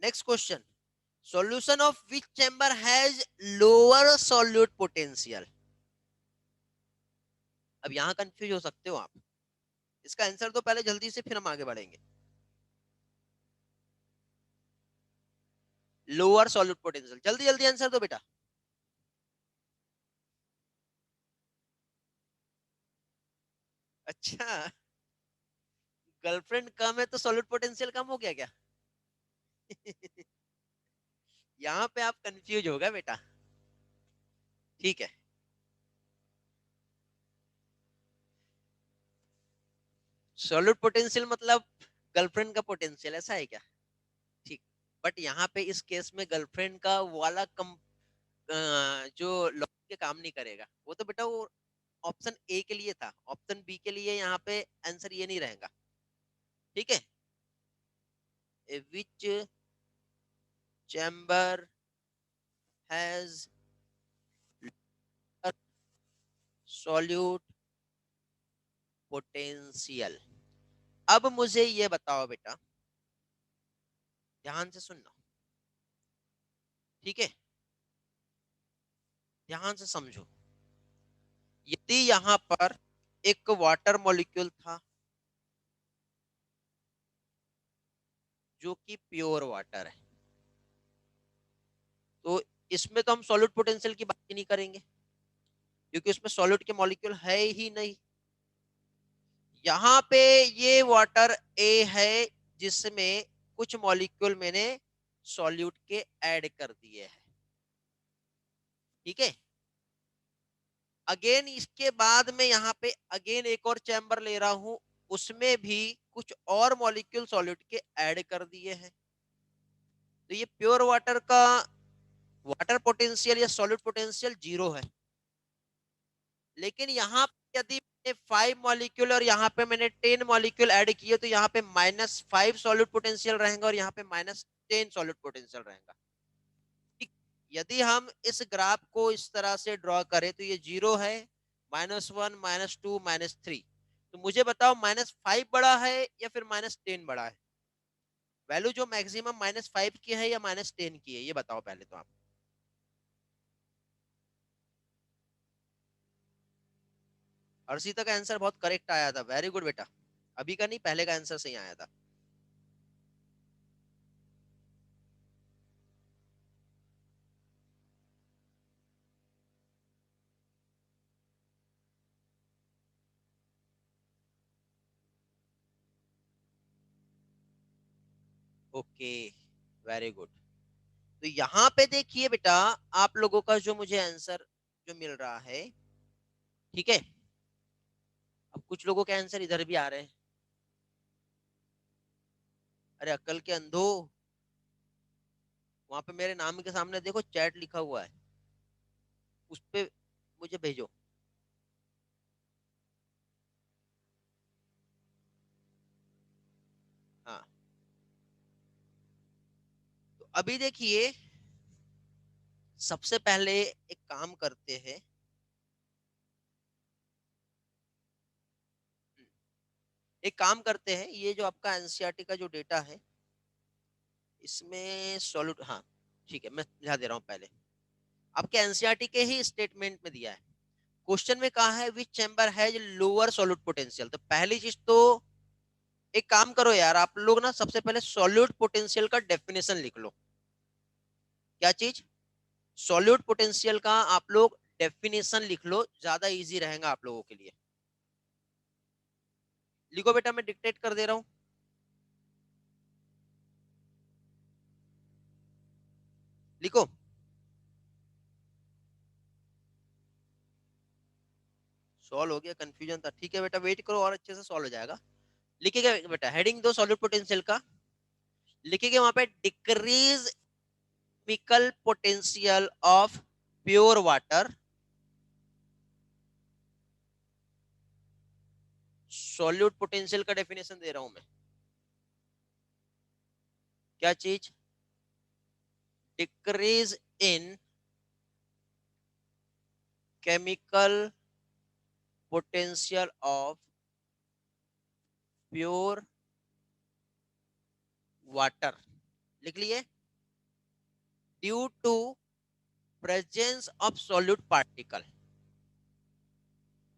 Next question, solution of which chamber has lower solute potential. अब यहाँ कंफ्यूज हो सकते हो आप, इसका आंसर तो पहले जल्दी से, फिर हम आगे बढ़ेंगे। लोअर सॉल्यूट पोटेंशियल, जल्दी जल्दी आंसर दो बेटा। अच्छा, गर्लफ्रेंड कम है तो सॉल्यूट पोटेंशियल कम हो गया क्या? यहाँ पे आप कंफ्यूज हो गए बेटा। ठीक है, सॉल्यूट पोटेंशियल मतलब गर्लफ्रेंड का पोटेंशियल, ऐसा है क्या? ठीक, बट यहाँ पे इस केस में गर्लफ्रेंड का वाला जो लॉजिक के काम नहीं करेगा, वो तो बेटा वो ऑप्शन ए के लिए था, ऑप्शन बी के लिए यहाँ पे आंसर ये नहीं रहेगा। ठीक है, which chamber has solute potential. अब मुझे ये बताओ बेटा, ध्यान से सुनना, ठीक है, ध्यान से समझो। यदि यहाँ पर एक वाटर मॉलिक्यूल था जो कि प्योर वाटर है, तो इसमें तो हम सॉलिड पोटेंशियल की बात ही नहीं करेंगे, क्योंकि उसमें सॉलिड के मॉलिक्यूल है ही नहीं। यहाँ पे ये वाटर ए है जिसमें कुछ मॉलिक्यूल मैंने सॉल्यूट के ऐड कर दिए हैं। ठीक है, अगेन इसके बाद में यहाँ पे अगेन एक और चैम्बर ले रहा हूं, उसमें भी कुछ और मॉलिक्यूल सॉल्यूट के ऐड कर दिए हैं। तो ये प्योर वाटर का वाटर पोटेंशियल या सॉलिड पोटेंशियल जीरो है। लेकिन यहाँ पे यदि मैंने 5 मॉलिक्यूल और यहाँ पे मैंने 10 मॉलिक्यूल ऐड किए, तो यहाँ पे -5 सॉलिड पोटेंशियल रहेगा और यहाँ पे -10 सॉलिड पोटेंशियल रहेगा। ठीक, यदि हम इस ग्राफ को इस तरह से ड्रॉ करें तो ये जीरो है, -1 -2 -3। तो मुझे बताओ -5 बड़ा है या फिर -10 बड़ा है? वैल्यू जो मैक्सिमम -5 की है या -10 की है, ये बताओ पहले तो आप। हर्षिता का आंसर बहुत करेक्ट आया था, वेरी गुड बेटा। अभी का नहीं, पहले का आंसर सही आया था। Okay, very good. तो यहाँ पे देखिए बेटा, आप लोगों का जो मुझे आंसर जो मिल रहा है, ठीक है, अब कुछ लोगों के आंसर इधर भी आ रहे हैं। अरे अक्ल के अंधो, वहां पे मेरे नाम के सामने देखो चैट लिखा हुआ है, उस पे मुझे भेजो। हाँ, तो अभी देखिए, सबसे पहले एक काम करते हैं, एक काम करते हैं, ये जो आपका एनसीईआरटी का जो डेटा है, इसमें सॉल्यूट, हाँ ठीक है, मैं समझा दे रहा हूँ पहले। आपके एनसीईआरटी के ही स्टेटमेंट में दिया है, क्वेश्चन में कहा है which chamber has lower solute potential. तो पहली चीज तो, एक काम करो यार आप लोग ना, सबसे पहले सॉल्यूट पोटेंशियल का डेफिनेशन लिख लो। क्या चीज? सॉल्यूट पोटेंशियल का आप लोग डेफिनेशन लिख लो, ज्यादा इजी रहेगा आप लोगों के लिए। लिखो बेटा, मैं डिक्टेट कर दे रहा हूं, लिखो। सॉल्व हो गया, कंफ्यूजन था, ठीक है बेटा, वेट करो और अच्छे से सॉल्व हो जाएगा। लिखेगा बेटा, हेडिंग दो सॉल्यूट पोटेंशियल का, लिखेंगे वहां पे decrease chemical potential of pure water. Solute potential का डेफिनेशन दे रहा हूं मैं। क्या चीज? Decrease in chemical potential of pure water, लिख लिए, due to presence of solute particle,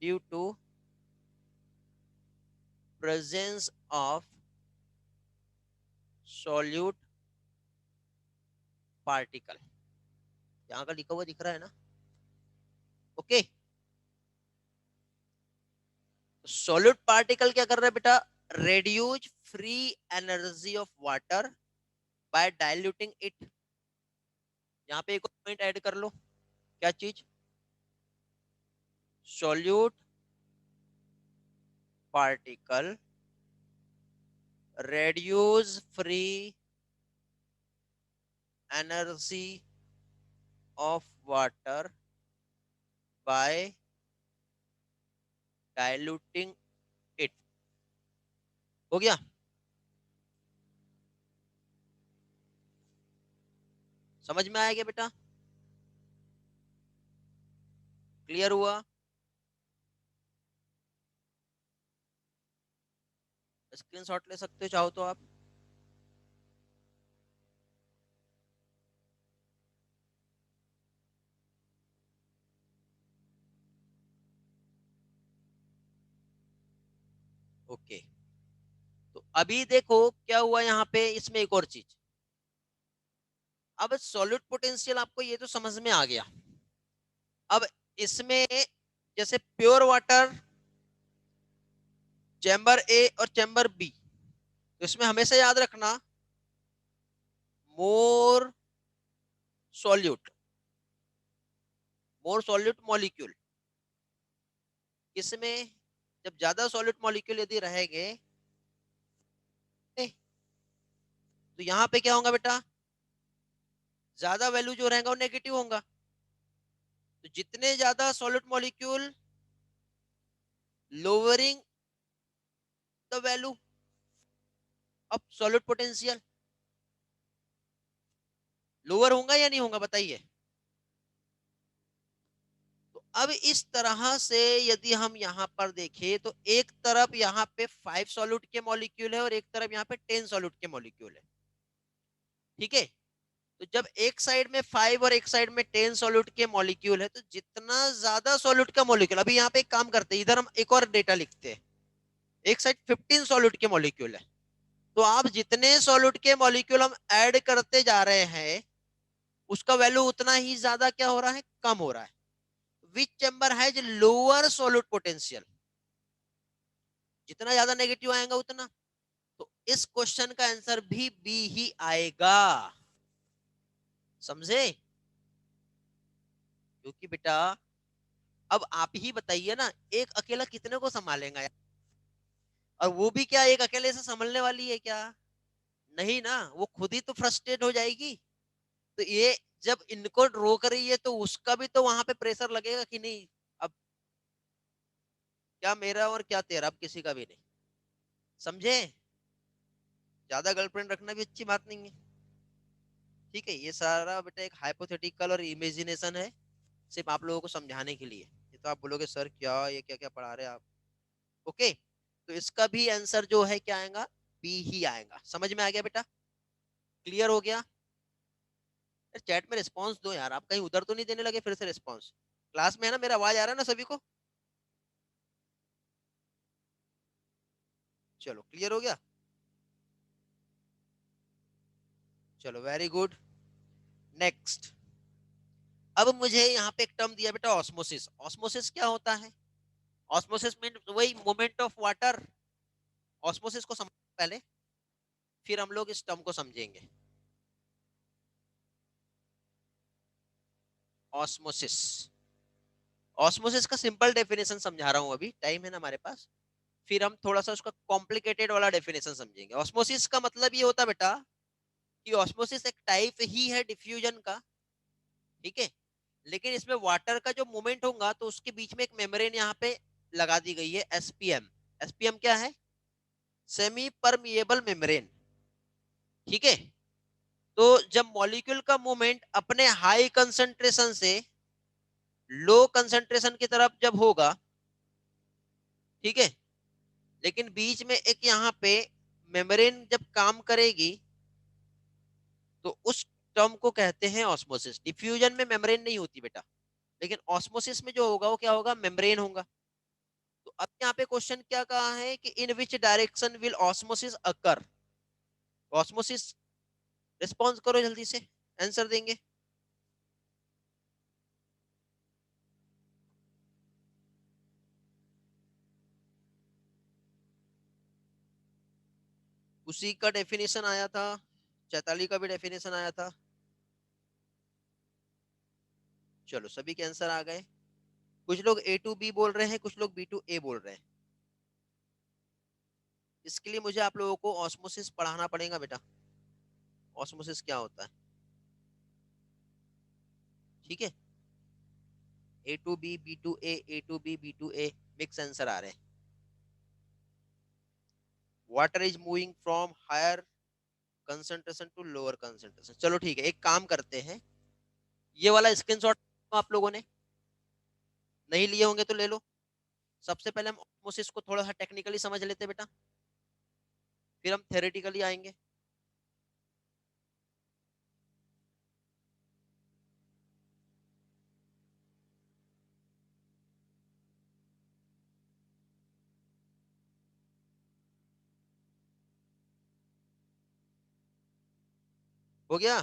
due to presence of solute particle, यहाँ का लिखा हुआ दिख रहा है ना, ओके। सॉल्यूट पार्टिकल क्या कर रहा है बेटा, reduce free energy of water bye diluting it. यहाँ पे एक और पॉइंट ऐड कर लो, क्या चीज, solute particle reduce free energy of water by diluting it। हो गया, समझ में आया क्या बेटा, क्लियर हुआ। स्क्रीनशॉट ले सकते हो चाहो तो आप। ओके, तो अभी देखो क्या हुआ यहाँ पे, इसमें एक और चीज। अब सॉलिड पोटेंशियल आपको ये तो समझ में आ गया। अब इसमें जैसे प्योर वाटर चैम्बर ए और चैम्बर बी, तो इसमें हमेशा याद रखना मोर सॉल्यूट, मोर सॉल्यूट मॉलिक्यूल। इसमें जब ज्यादा सॉलिड मॉलिक्यूल यदि रहेंगे तो यहाँ पे क्या होगा बेटा, ज्यादा वैल्यू जो रहेगा वो नेगेटिव होगा। तो जितने ज्यादा solid molecule, lowering the value of solid potential, lower होगा या नहीं होगा बताइए। तो अब इस तरह से यदि हम यहाँ पर देखें तो एक तरफ यहाँ पे 5 सॉल्यूट के मॉलिक्यूल है और एक तरफ यहाँ पे 10 सॉल्यूट के मॉलिक्यूल है, ठीक है। तो जब एक साइड में 5 और एक साइड में 10 सॉल्यूट के मॉलिक्यूल है, तो जितना ज्यादा सॉल्यूट का मॉलिक्यूल, अभी यहाँ पे एक काम करते हैं, इधर हम एक और डेटा लिखते हैं। एक साइड 15 सॉल्यूट के मॉलिक्यूल है, तो आप जितने सॉल्यूट के मॉलिक्यूल हम ऐड करते जा रहे हैं उसका वैल्यू उतना ही ज्यादा क्या हो रहा है, कम हो रहा है। Which chamber has lower solute potential, जितना ज्यादा नेगेटिव आएगा उतना। तो इस क्वेश्चन का आंसर भी बी ही आएगा, समझे। क्योंकि बेटा अब आप ही बताइए ना, एक अकेला कितने को संभालेगा यार, और वो भी क्या एक अकेले से संभलने वाली है क्या, नहीं ना, वो खुद ही तो फ्रस्ट्रेट हो जाएगी। तो ये जब इनको रोक रही है तो उसका भी तो वहां पे प्रेशर लगेगा कि नहीं। अब क्या मेरा और क्या तेरा, अब किसी का भी नहीं, समझे। ज्यादा गर्लफ्रेंड रखना भी अच्छी बात नहीं है, ठीक है। ये सारा बेटा एक हाइपोथेटिकल और इमेजिनेशन है, सिर्फ आप लोगों को समझाने के लिए। ये तो आप बोलोगे सर क्या ये क्या क्या पढ़ा रहे हैं आप, ओके। तो इसका भी आंसर जो है क्या आएगा, बी ही आएगा। समझ में आ गया बेटा, क्लियर हो गया। चैट में रिस्पांस दो यार, आप कहीं उधर तो नहीं देने लगे फिर से रिस्पांस। क्लास में है ना, मेरा आवाज आ रहा है ना सभी को, चलो क्लियर हो गया, चलो वेरी गुड। नेक्स्ट, अब मुझे यहाँ पे एक टर्म दिया बेटा ऑस्मोसिस। ऑस्मोसिस क्या होता है, ऑस्मोसिस मीन वही मूवमेंट ऑफ वाटर। ऑस्मोसिस को समझ पहले, फिर हम लोग इस टर्म को समझेंगे। ऑस्मोसिस, ऑस्मोसिस का सिंपल डेफिनेशन समझा रहा हूं, अभी टाइम है ना हमारे पास, फिर हम थोड़ा सा उसका कॉम्प्लिकेटेड वाला डेफिनेशन समझेंगे। ऑस्मोसिस का मतलब ये होता बेटा कि ऑस्मोसिस एक टाइप ही है डिफ्यूजन का, ठीक है। लेकिन इसमें वाटर का जो मूवमेंट होगा तो उसके बीच में एक मेम्ब्रेन यहाँ पे लगा दी गई है, एसपीएम। एसपीएम क्या है, सेमी परमिएबल मेम्ब्रेन, ठीक है। तो जब मॉलिक्यूल का मूवमेंट अपने हाई कंसंट्रेशन से लो कंसंट्रेशन की तरफ जब होगा, ठीक है, लेकिन बीच में एक यहाँ पे मेम्ब्रेन जब काम करेगी तो उस टर्म को कहते हैं ऑस्मोसिस। डिफ्यूजन में मेम्ब्रेन नहीं होती बेटा, लेकिन ऑस्मोसिस में जो होगा वो क्या होगा, मेम्ब्रेन होगा। तो अब यहाँ पे क्वेश्चन क्या कहा है कि in which direction will osmosis occur. Osmosis, response करो जल्दी से, आंसर देंगे। उसी का डेफिनेशन आया था, चैताली का भी डेफिनेशन आया था। चलो सभी के आंसर आ गए। कुछ लोग ए टू बी बोल रहे हैं, कुछ लोग बी टू ए बोल रहे हैं। इसके लिए मुझे आप लोगों को ऑस्मोसिस पढ़ाना पड़ेगा बेटा। ऑस्मोसिस क्या होता है, ठीक है। A to B to A to B to A, mix answer आ रहे हैं। Water is moving from higher concentration to lower concentration. चलो ठीक है, एक काम करते हैं, ये वाला स्क्रीनशॉट आप लोगों ने नहीं लिए होंगे तो ले लो। सबसे पहले हम ऑस्मोसिस को थोड़ा सा टेक्निकली समझ लेते हैं बेटा, फिर हम थ्योरेटिकली आएंगे। हो गया,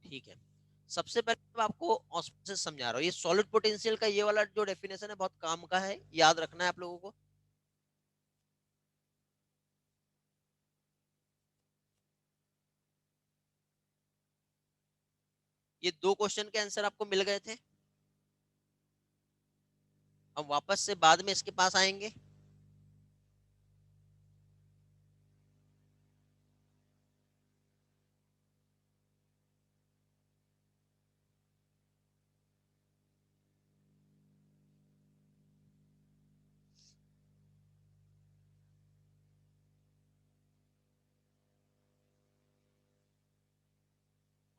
ठीक है। सबसे पहले मैं आपको ऑस्मोसिस समझा रहा हूँ। ये सॉलिड पोटेंशियल का ये वाला जो डेफिनेशन है बहुत काम का है, याद रखना है आप लोगों को। ये दो क्वेश्चन के आंसर आपको मिल गए थे। हम वापस से बाद में इसके पास आएंगे।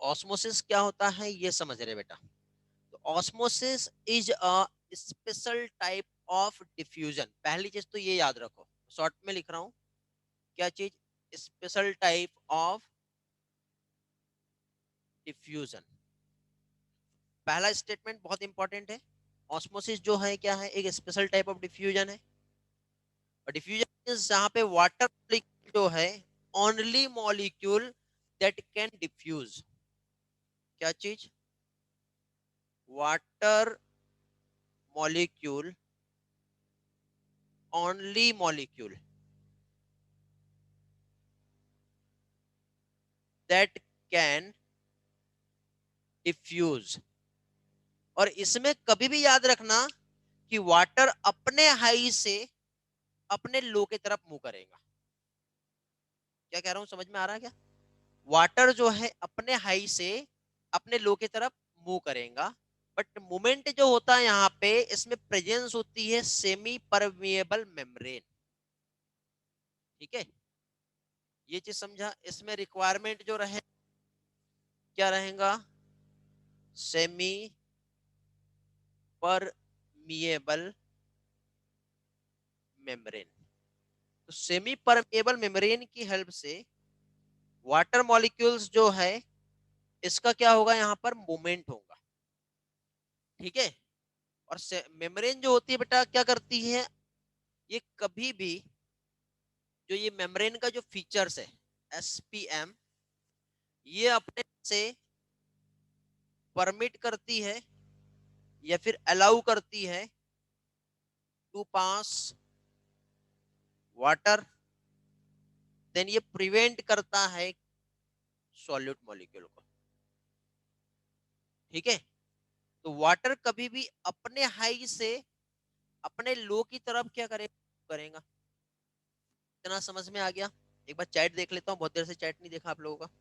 ऑस्मोसिस क्या होता है ये समझ रहे बेटा। तो osmosis is a special type of diffusion. पहली चीज तो ये याद रखो, शॉर्ट में लिख रहा हूं, क्या चीज, स्पेशल टाइप ऑफ डिफ्यूजन। पहला स्टेटमेंट बहुत इंपॉर्टेंट है। ऑस्मोसिस जो है क्या है, एक स्पेशल टाइप ऑफ डिफ्यूजन है। और डिफ्यूजन मींस जहां पे वाटर मॉलिक्यूल जो है, only molecule that can diffuse. क्या चीज, water molecule, only molecule that can diffuse. और इसमें कभी भी याद रखना कि वाटर अपने हाई से अपने लो की तरफ मूव करेगा। क्या कह रहा हूं, समझ में आ रहा है क्या? वाटर जो है अपने हाई से अपने लो की तरफ मूव करेगा, बट मोमेंट जो होता है यहाँ पे, इसमें प्रेजेंस होती है सेमी परमिएबल मेम्ब्रेन। ठीक है, ये चीज समझा। इसमें रिक्वायरमेंट जो रहे, क्या रहेगा, सेमी परमिएबल मेम्ब्रेन। तो सेमी परमिएबल मेम्ब्रेन की हेल्प से वाटर मॉलिक्यूल्स जो है, इसका क्या होगा, यहाँ पर मूवमेंट होगा। ठीक है। और मेम्ब्रेन जो होती है बेटा क्या करती है, ये कभी भी, जो ये मेम्ब्रेन का जो फीचर्स है, एसपीएम, ये अपने से परमिट करती है या फिर अलाउ करती है टू पास वाटर, देन ये प्रिवेंट करता है सॉल्यूट मॉलिक्यूल को। ठीक है। तो वाटर कभी भी अपने हाई से अपने लो की तरफ क्या करेगा। इतना समझ में आ गया? एक बार चैट देख लेता हूँ, बहुत देर से चैट नहीं देखा आप लोगों का।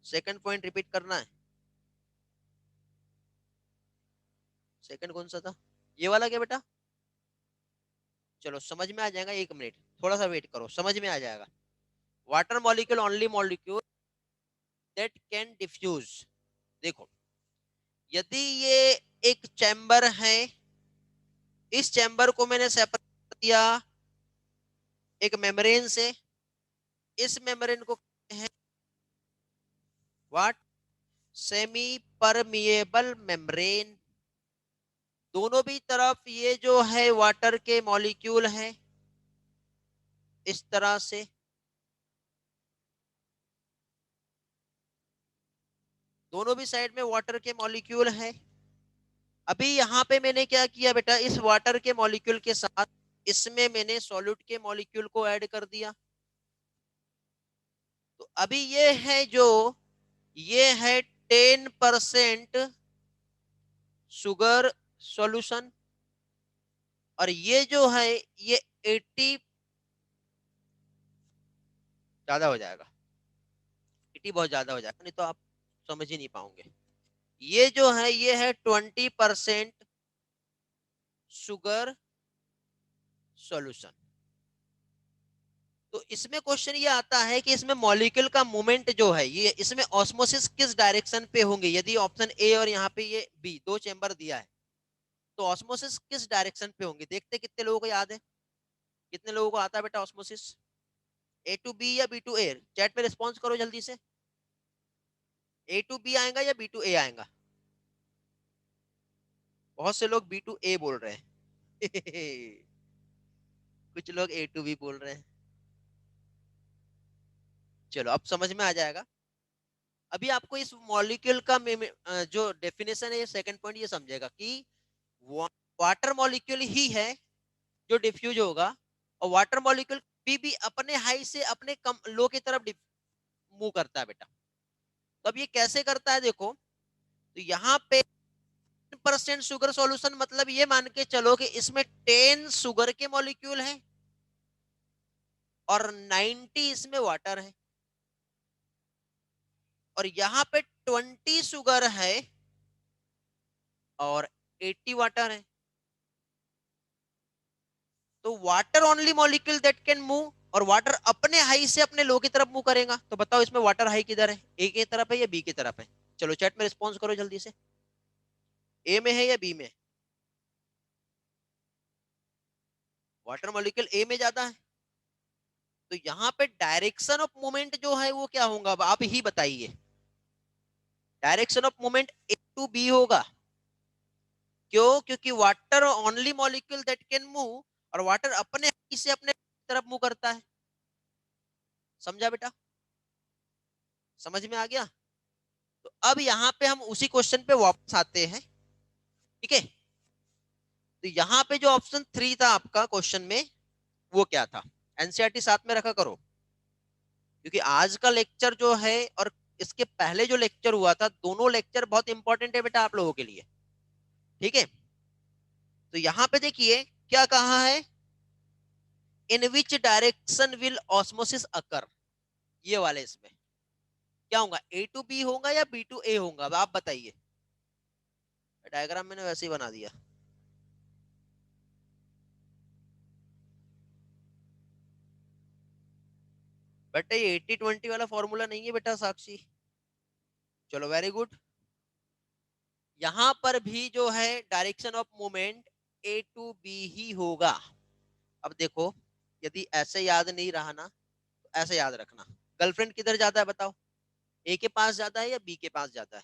सेकंड पॉइंट रिपीट करना है। सेकंड कौन सा था, ये वाला क्या बेटा? चलो समझ में आ जाएगा, एक मिनट थोड़ा सा वेट करो, समझ में आ जाएगा। Water molecule, only molecule that can diffuse. देखो, यदि ये एक चैम्बर है, इस चैम्बर को मैंने सेपरेट कर दिया एक मेम्ब्रेन से, इस मेम्ब्रेन को कहते हैं व्हाट, सेमी परमिएबल मेम्ब्रेन। दोनों भी तरफ ये जो है वाटर के मॉलिक्यूल हैं, इस तरह से। दोनों भी साइड में वाटर के मॉलिक्यूल हैं। अभी यहाँ पे मैंने क्या किया बेटा, इस वाटर के मॉलिक्यूल के साथ इसमें मैंने सॉल्यूट के मॉलिक्यूल को ऐड कर दिया। तो अभी ये है 10% शुगर सॉल्यूशन, और ये जो है ये 80, ज्यादा हो जाएगा, 80 बहुत ज्यादा हो जाएगा, नहीं तो आप समझ ही नहीं पाओगे। ये जो है ये है 20% शुगर सॉल्यूशन। तो इसमें क्वेश्चन ये आता है कि इसमें मॉलिक्यूल का मूवमेंट जो है, ये इसमें ऑस्मोसिस किस डायरेक्शन पे होंगे, यदि ऑप्शन ए और यहाँ पे ये बी दो चेंबर दिया है, तो ऑस्मोसिस किस डायरेक्शन पे होंगे। देखते कितने लोगों को याद है, कितने लोगों को आता है बेटा ऑस्मोसिस, ए टू बी या बी टू ए। चैट पे रिस्पॉन्स करो जल्दी से, ए टू बी आएगा या बी टू ए आएगा। बहुत से लोग बी टू ए बोल रहे हैं कुछ लोग ए टू बी बोल रहे हैं। चलो अब समझ में आ जाएगा। अभी आपको इस मॉलिक्यूल का जो डेफिनेशन है, ये सेकंड पॉइंट ये समझेगा कि वाटर मॉलिक्यूल ही है जो डिफ्यूज होगा, और वाटर मॉलिक्यूल भी अपने हाई से अपने कम लो की तरफ मूव करता है बेटा। तो अब ये कैसे करता है देखो, तो यहाँ पे 10% शुगर सॉल्यूशन, मतलब ये मान के चलो कि इसमें 10 शुगर के मॉलिक्यूल हैं और 90 इसमें वाटर है, और यहाँ पे 20 शुगर है और 80 वाटर है। तो water only molecule that can move, और वाटर अपने हाई से अपने लो की तरफ मूव करेगा। तो बताओ इसमें वाटर हाई किधर है, ए की तरफ है या बी की तरफ है। चलो चैट में रिस्पॉन्स करो जल्दी से, ए में है या बी में। वाटर मॉलिक्यूल ए में ज्यादा है, तो यहाँ पे डायरेक्शन ऑफ मूवमेंट जो है वो क्या होगा, अब आप ही बताइए। Direction of movement A to B होगा। क्यों, क्योंकि water only molecule that can move, और वाटर अपने हाई से अपने तरफ मूव करता है। समझा बेटा, समझ में आ गया। तो अब यहाँ पे हम उसी क्वेश्चन पे वापस आते हैं, ठीक है। तो यहाँ पे जो ऑप्शन 3 था आपका क्वेश्चन में, वो क्या था। एनसीईआरटी साथ में रखा करो, क्योंकि आज का लेक्चर जो है और इसके पहले जो लेक्चर हुआ था, दोनों लेक्चर बहुत इंपॉर्टेंट है बेटा आप लोगों के लिए, ठीक है। तो यहाँ पे देखिए क्या कहा है, इन विच डायरेक्शन विल ऑस्मोसिस अकर। ये वाले इसमें क्या होगा, ए टू बी होगा या बी टू ए होगा, अब आप बताइए। डायग्राम मैंने वैसे ही बना दिया। बेटा ये 80-20 वाला फॉर्मूला नहीं है बेटा साक्षी। चलो वेरी गुड। यहां पर भी जो है direction of movement A to B ही होगा। अब देखो, यदि ऐसे याद नहीं रहा ना, तो ऐसे याद रखना। गर्लफ्रेंड किधर जाता है बताओ, ए के पास जाता है या बी के पास जाता है।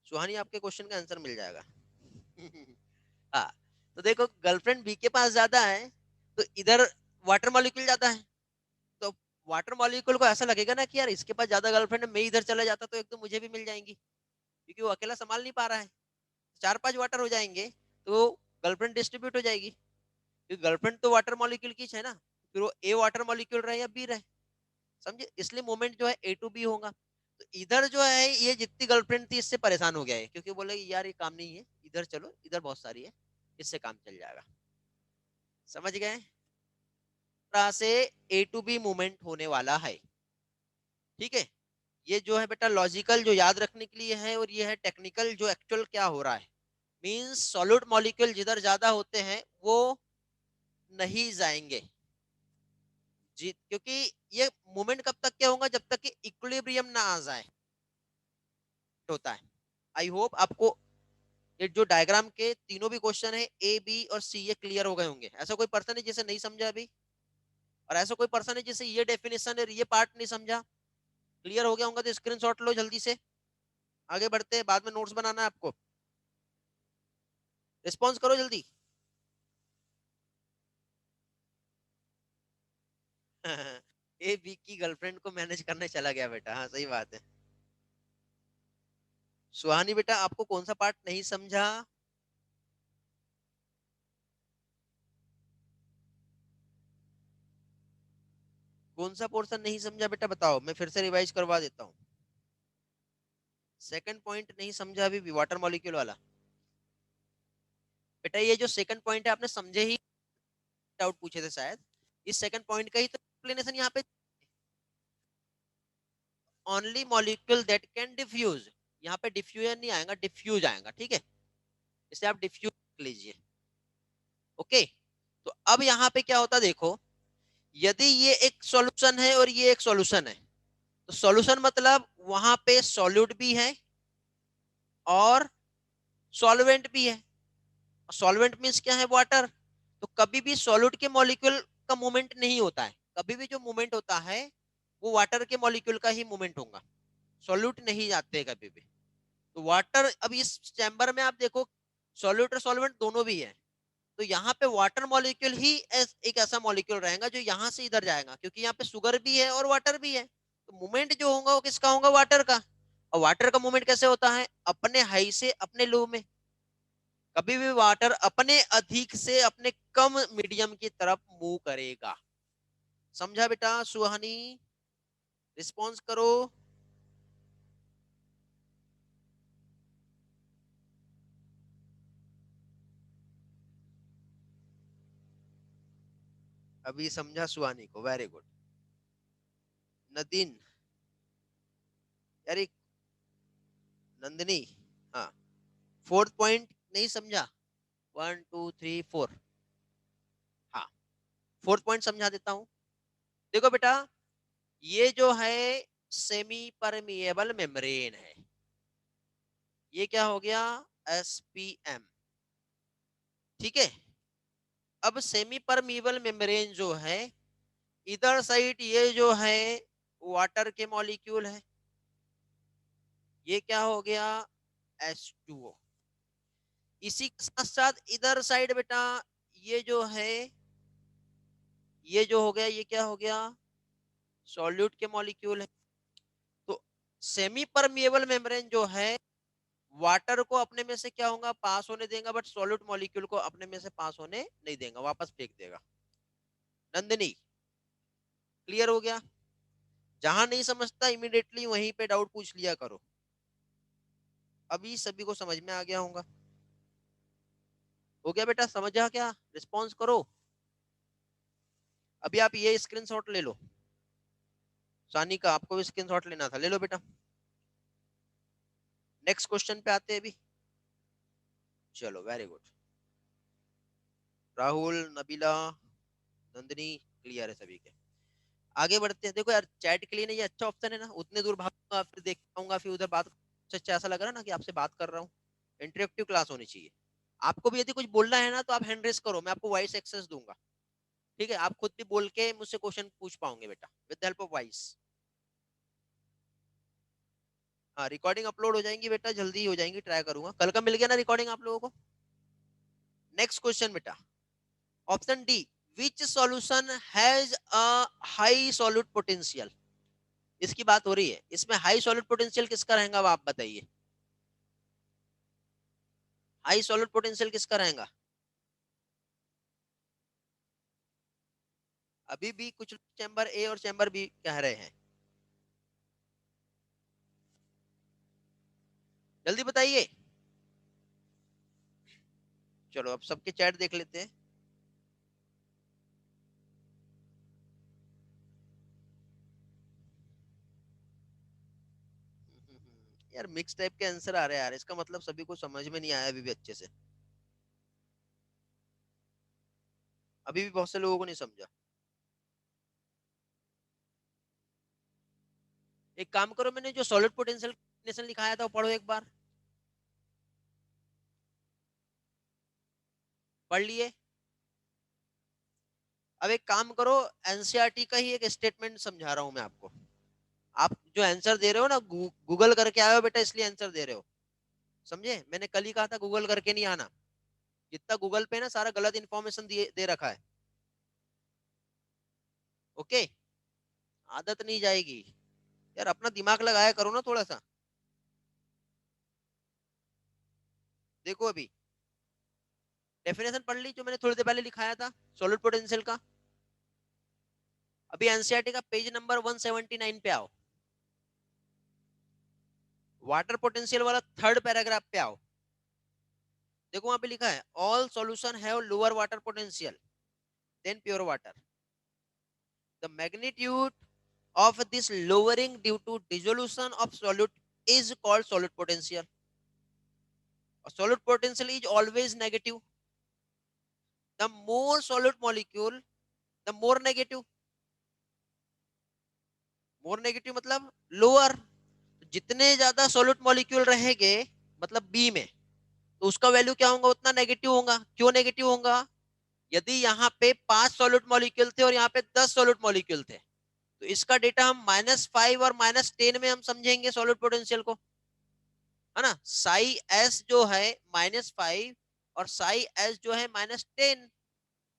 सुहानी आपके क्वेश्चन का आंसर मिल जाएगा हाँ, तो देखो गर्लफ्रेंड बी के पास जाता है, तो इधर वाटर मॉलिक्यूल जाता है। तो वाटर मॉलिक्यूल को ऐसा लगेगा ना कि यार इसके पास ज्यादा गर्लफ्रेंड है, मैं इधर चला जाता तो एक तो मुझे भी मिल जाएंगी, क्योंकि वो अकेला संभाल नहीं पा रहा है। 4-5 वाटर हो जाएंगे तो गर्लफ्रेंड डिस्ट्रीब्यूट हो जाएगी, क्योंकि गर्लफ्रेंड तो वाटर मॉलिक्यूल की है ना, फिर वो ए वाटर मॉलिक्यूल रहे या बी रहे, समझे। इसलिए मोमेंट जो है ए टू बी होगा। तो इधर जो है ये जितनी गर्लफ्रेंड थी इससे परेशान हो गया है, क्योंकि बोले यार ये काम नहीं है, इधर चलो, इधर बहुत सारी है, इससे काम चल जाएगा। समझ गए, तरह से ए टू बी मूवमेंट होने वाला है, ठीक है। ये जो है बेटा लॉजिकल जो याद रखने के लिए है, और ये है टेक्निकल जो एक्चुअल क्या हो रहा है। मींस सॉलिड मॉलिक्यूल जिधर ज्यादा होते हैं वो नहीं जाएंगे जी, क्योंकि ये मूवमेंट कब तक क्या होगा, जब तक कि इक्विलिब्रियम ना आ जाए होता है। आई होप आपको ये जो डायग्राम के तीनों भी क्वेश्चन है ए बी और सी, ये क्लियर हो गए होंगे। ऐसा कोई पर्सन है जिसे नहीं समझा अभी, और ऐसा कोई पर्सन है जिसे ये डेफिनेशन और ये पार्ट नहीं समझा। क्लियर हो गया होगा तो स्क्रीनशॉट लो जल्दी से, आगे बढ़ते हैं, बाद में नोट्स बनाना है आपको। रिस्पॉन्स करो जल्दी। ए बी की गर्लफ्रेंड को मैनेज करने चला गया बेटा, हाँ सही बात है। सुहानी बेटा आपको कौन सा पार्ट नहीं समझा? कौन सा पोर्शन नहीं समझा बेटा बताओ, मैं फिर से रिवाइज करवा देता हूँ। सेकंड पॉइंट नहीं समझा अभी भी, वाटर मॉलिक्यूल वाला। बेटा ये जो सेकंड पॉइंट है आपने समझे ही, डाउट पूछे थे शायद, इस सेकंड पॉइंट का ही तो एक्सप्लेनेशन यहाँ पे। Only molecule that can diffuse, यहाँ पे डिफ्यूजन नहीं आएगा, डिफ्यूज आएगा, ठीक है, इसे आप डिफ्यूज लीजिए। ओके, तो अब यहाँ पे क्या होता देखो, यदि ये एक सॉल्यूशन है और ये एक सॉल्यूशन है, तो सॉल्यूशन मतलब वहां पे सॉल्यूट भी है और सॉल्वेंट भी है। सॉल्वेंट मींस क्या है, वाटर। तो कभी भी सॉल्यूट के मॉलिक्यूल का मूवमेंट नहीं होता है, कभी भी जो मूवमेंट होता है वो वाटर के मॉलिक्यूल का ही मूवमेंट होगा, सॉल्यूट नहीं जाते कभी भी। तो वाटर, अब इस चैम्बर में आप देखो सॉल्यूट और सॉल्वेंट दोनों भी है, तो यहाँ पे वाटर मॉलिक्यूल ही एक ऐसा मॉलिक्यूल रहेगा जो यहाँ से इधर जाएगा, क्योंकि यहाँ पे शुगर भी है और वाटर भी है, तो मूवमेंट जो होगा वो किसका होगा, वाटर का। और वाटर का मूवमेंट कैसे होता है, अपने हाई से अपने लो में। कभी भी वाटर अपने अधिक से अपने कम मीडियम की तरफ मूव करेगा। समझा बेटा सुहानी? रिस्पॉन्स करो। अभी समझा सुहानी को, वेरी गुड। नदीन, यार नंदिनी, हाँ, फोर्थ पॉइंट नहीं समझा, 1 2 3 4, हाँ, फोर्थ पॉइंट समझा देता हूं। देखो बेटा, ये जो है सेमी परमिएबल मेम्ब्रेन है, ये क्या हो गया, एसपीएम, ठीक है। अब सेमी परमिएबल मेम्ब्रेन जो है, इधर साइड ये जो है वाटर के मॉलिक्यूल है, ये क्या हो गया, H2O। इसी के साथ साथ इधर साइड बेटा ये जो है, ये जो हो गया, ये क्या हो गया, सॉल्यूट के मॉलिक्यूल है। तो सेमी परमिएबल मेम्ब्रेन जो है वाटर को अपने में से क्या होगा, पास होने देगा, बट सॉल्यूट मॉलिक्यूल को अपने में से पास होने नहीं देगा, वापस फेंक देगा। नंदिनी, क्लियर हो गया? जहां नहीं समझता इमीडिएटली वहीं पे डाउट पूछ लिया करो। अभी सभी को समझ में आ गया होगा। हो गया बेटा, समझा क्या? रिस्पॉन्स करो। अभी आप ये स्क्रीनशॉट ले लो, सानी का आपको भी स्क्रीनशॉट लेना था, ले लो बेटा। नेक्स्ट क्वेश्चन पे आते हैं अभी। चलो very good, Rahul, Nabila, Nandini, clear है सभी के। आगे बढ़ते हैं। देखो यार, चैट के लिए ना ये अच्छा ऑप्शन है ना, उतने दूर भागूंगा फिर देख पाऊंगा, फिर उधर बात से अच्छा ऐसा लग रहा है ना कि आपसे बात कर रहा हूँ। इंटरेक्टिव क्लास होनी चाहिए। आपको भी यदि कुछ बोलना है ना तो आप हैंड रेस करो, मैं आपको वॉइस एक्सेस दूंगा, ठीक है, आप खुद भी बोल के मुझसे क्वेश्चन पूछ पाओगे बेटा, with the help of voice. हाँ, रिकॉर्डिंग अपलोड हो जाएंगी बेटा, जल्दी हो जाएंगी, ट्राई करूंगा, कल का मिल गया ना रिकॉर्डिंग आप लोगों को। नेक्स्ट क्वेश्चन बेटा, option D, which solution has a high solute potential. इसकी बात हो रही है, इसमें हाई सॉल्यूट पोटेंशियल किसका रहेगा, अब आप बताइए, हाई सॉल्यूट पोटेंशियल किसका रहेगा? अभी भी कुछ चैम्बर ए और चैम्बर बी कह रहे हैं, जल्दी बताइए। चलो अब सबके चैट देख लेते हैं। यार मिक्स टाइप के आंसर आ रहे हैं यार, इसका मतलब सभी को समझ में नहीं आया अभी भी अच्छे से, अभी भी बहुत से लोगों को नहीं समझा। एक काम करो, मैंने जो सॉलिड पोटेंशियल डेफिनेशन लिखाया था वो पढ़ो एक बार, पढ़ लिए? अब एक काम करो, एनसीईआरटी का ही एक स्टेटमेंट समझा रहा हूं मैं आपको, आप जो आंसर दे रहे हो ना गूगल करके आए हो बेटा, इसलिए आंसर दे रहे हो, समझे? मैंने कल ही कहा था गूगल करके नहीं आना। जितना गूगल पे ना सारा गलत इंफॉर्मेशन दे रखा है। ओके, आदत नहीं जाएगी यार, अपना दिमाग लगाया करो ना थोड़ा सा। देखो अभी डेफिनेशन पढ़ ली जो मैंने थोड़ी देर पहले लिखाया था सॉलिड पोटेंशियल का। अभी एनसीईआरटी का पेज नंबर 179 पे आओ, वाटर पोटेंशियल वाला थर्ड पैराग्राफ पे आओ। देखो वहां पे लिखा है all solution have lower water potential than pure water. The magnitude of this lowering due to dissolution of solute is called solid potential. Solid potential is always negative. The more solid molecule, the more negative. More negative मतलब lower. जितने ज्यादा solid molecule रहेंगे मतलब B में, तो उसका value क्या होगा, उतना नेगेटिव होगा। क्यों नेगेटिव होगा? यदि यहाँ पे 5 सॉलिड मॉलिक्यूल थे और यहाँ पे 10 सॉलिड मॉलिक्यूल थे, तो इसका डेटा हम -5 और -10 में हम समझेंगे सॉलिड पोटेंशियल को, है ना? साई एस जो है -5 और साई एस जो है -10,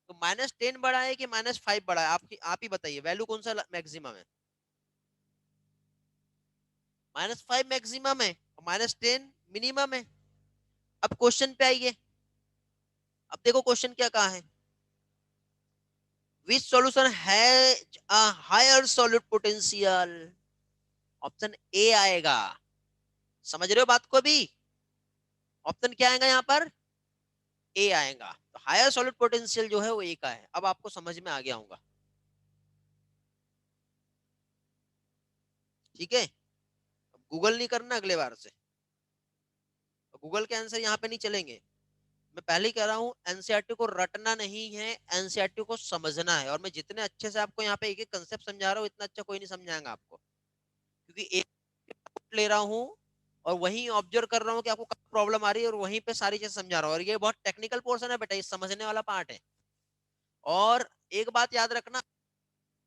तो -10 बड़ा है कि -5 बड़ा है? आप ही बताइए, वैल्यू कौन सा मैक्सिमम है? -5 मैक्सिमम है, -10 मिनिमम है। अब क्वेश्चन पे आइए, अब देखो क्वेश्चन क्या कहा है, which solution has a higher solid potential? Option A आएगा। समझ रहे हो बात को? अभी ऑप्शन क्या आएगा यहाँ पर? ए आएगा। तो हायर सॉलिड पोटेंशियल जो है वो ए का है। अब आपको समझ में आ गया होगा, ठीक है? गूगल नहीं करना अगले बार से, गूगल के आंसर यहाँ पे नहीं चलेंगे। मैं पहले ही कह रहा हूँ, एनसीईआरटी को रटना नहीं है, एनसीईआरटी को समझना है। और मैं जितने अच्छे से आपको यहाँ पे एक एक कंसेप्ट समझा रहा हूँ, इतना अच्छा कोई नहीं समझाएगा आपको, क्योंकि एक ले रहा हूँ और वहीं ऑब्जर्व कर रहा हूँ कि आपको कब प्रॉब्लम आ रही है, और वहीं पे सारी चीज समझा रहा हूँ। और ये बहुत टेक्निकल पोर्शन है बेटा, ये समझने वाला पार्ट है। और एक बात याद रखना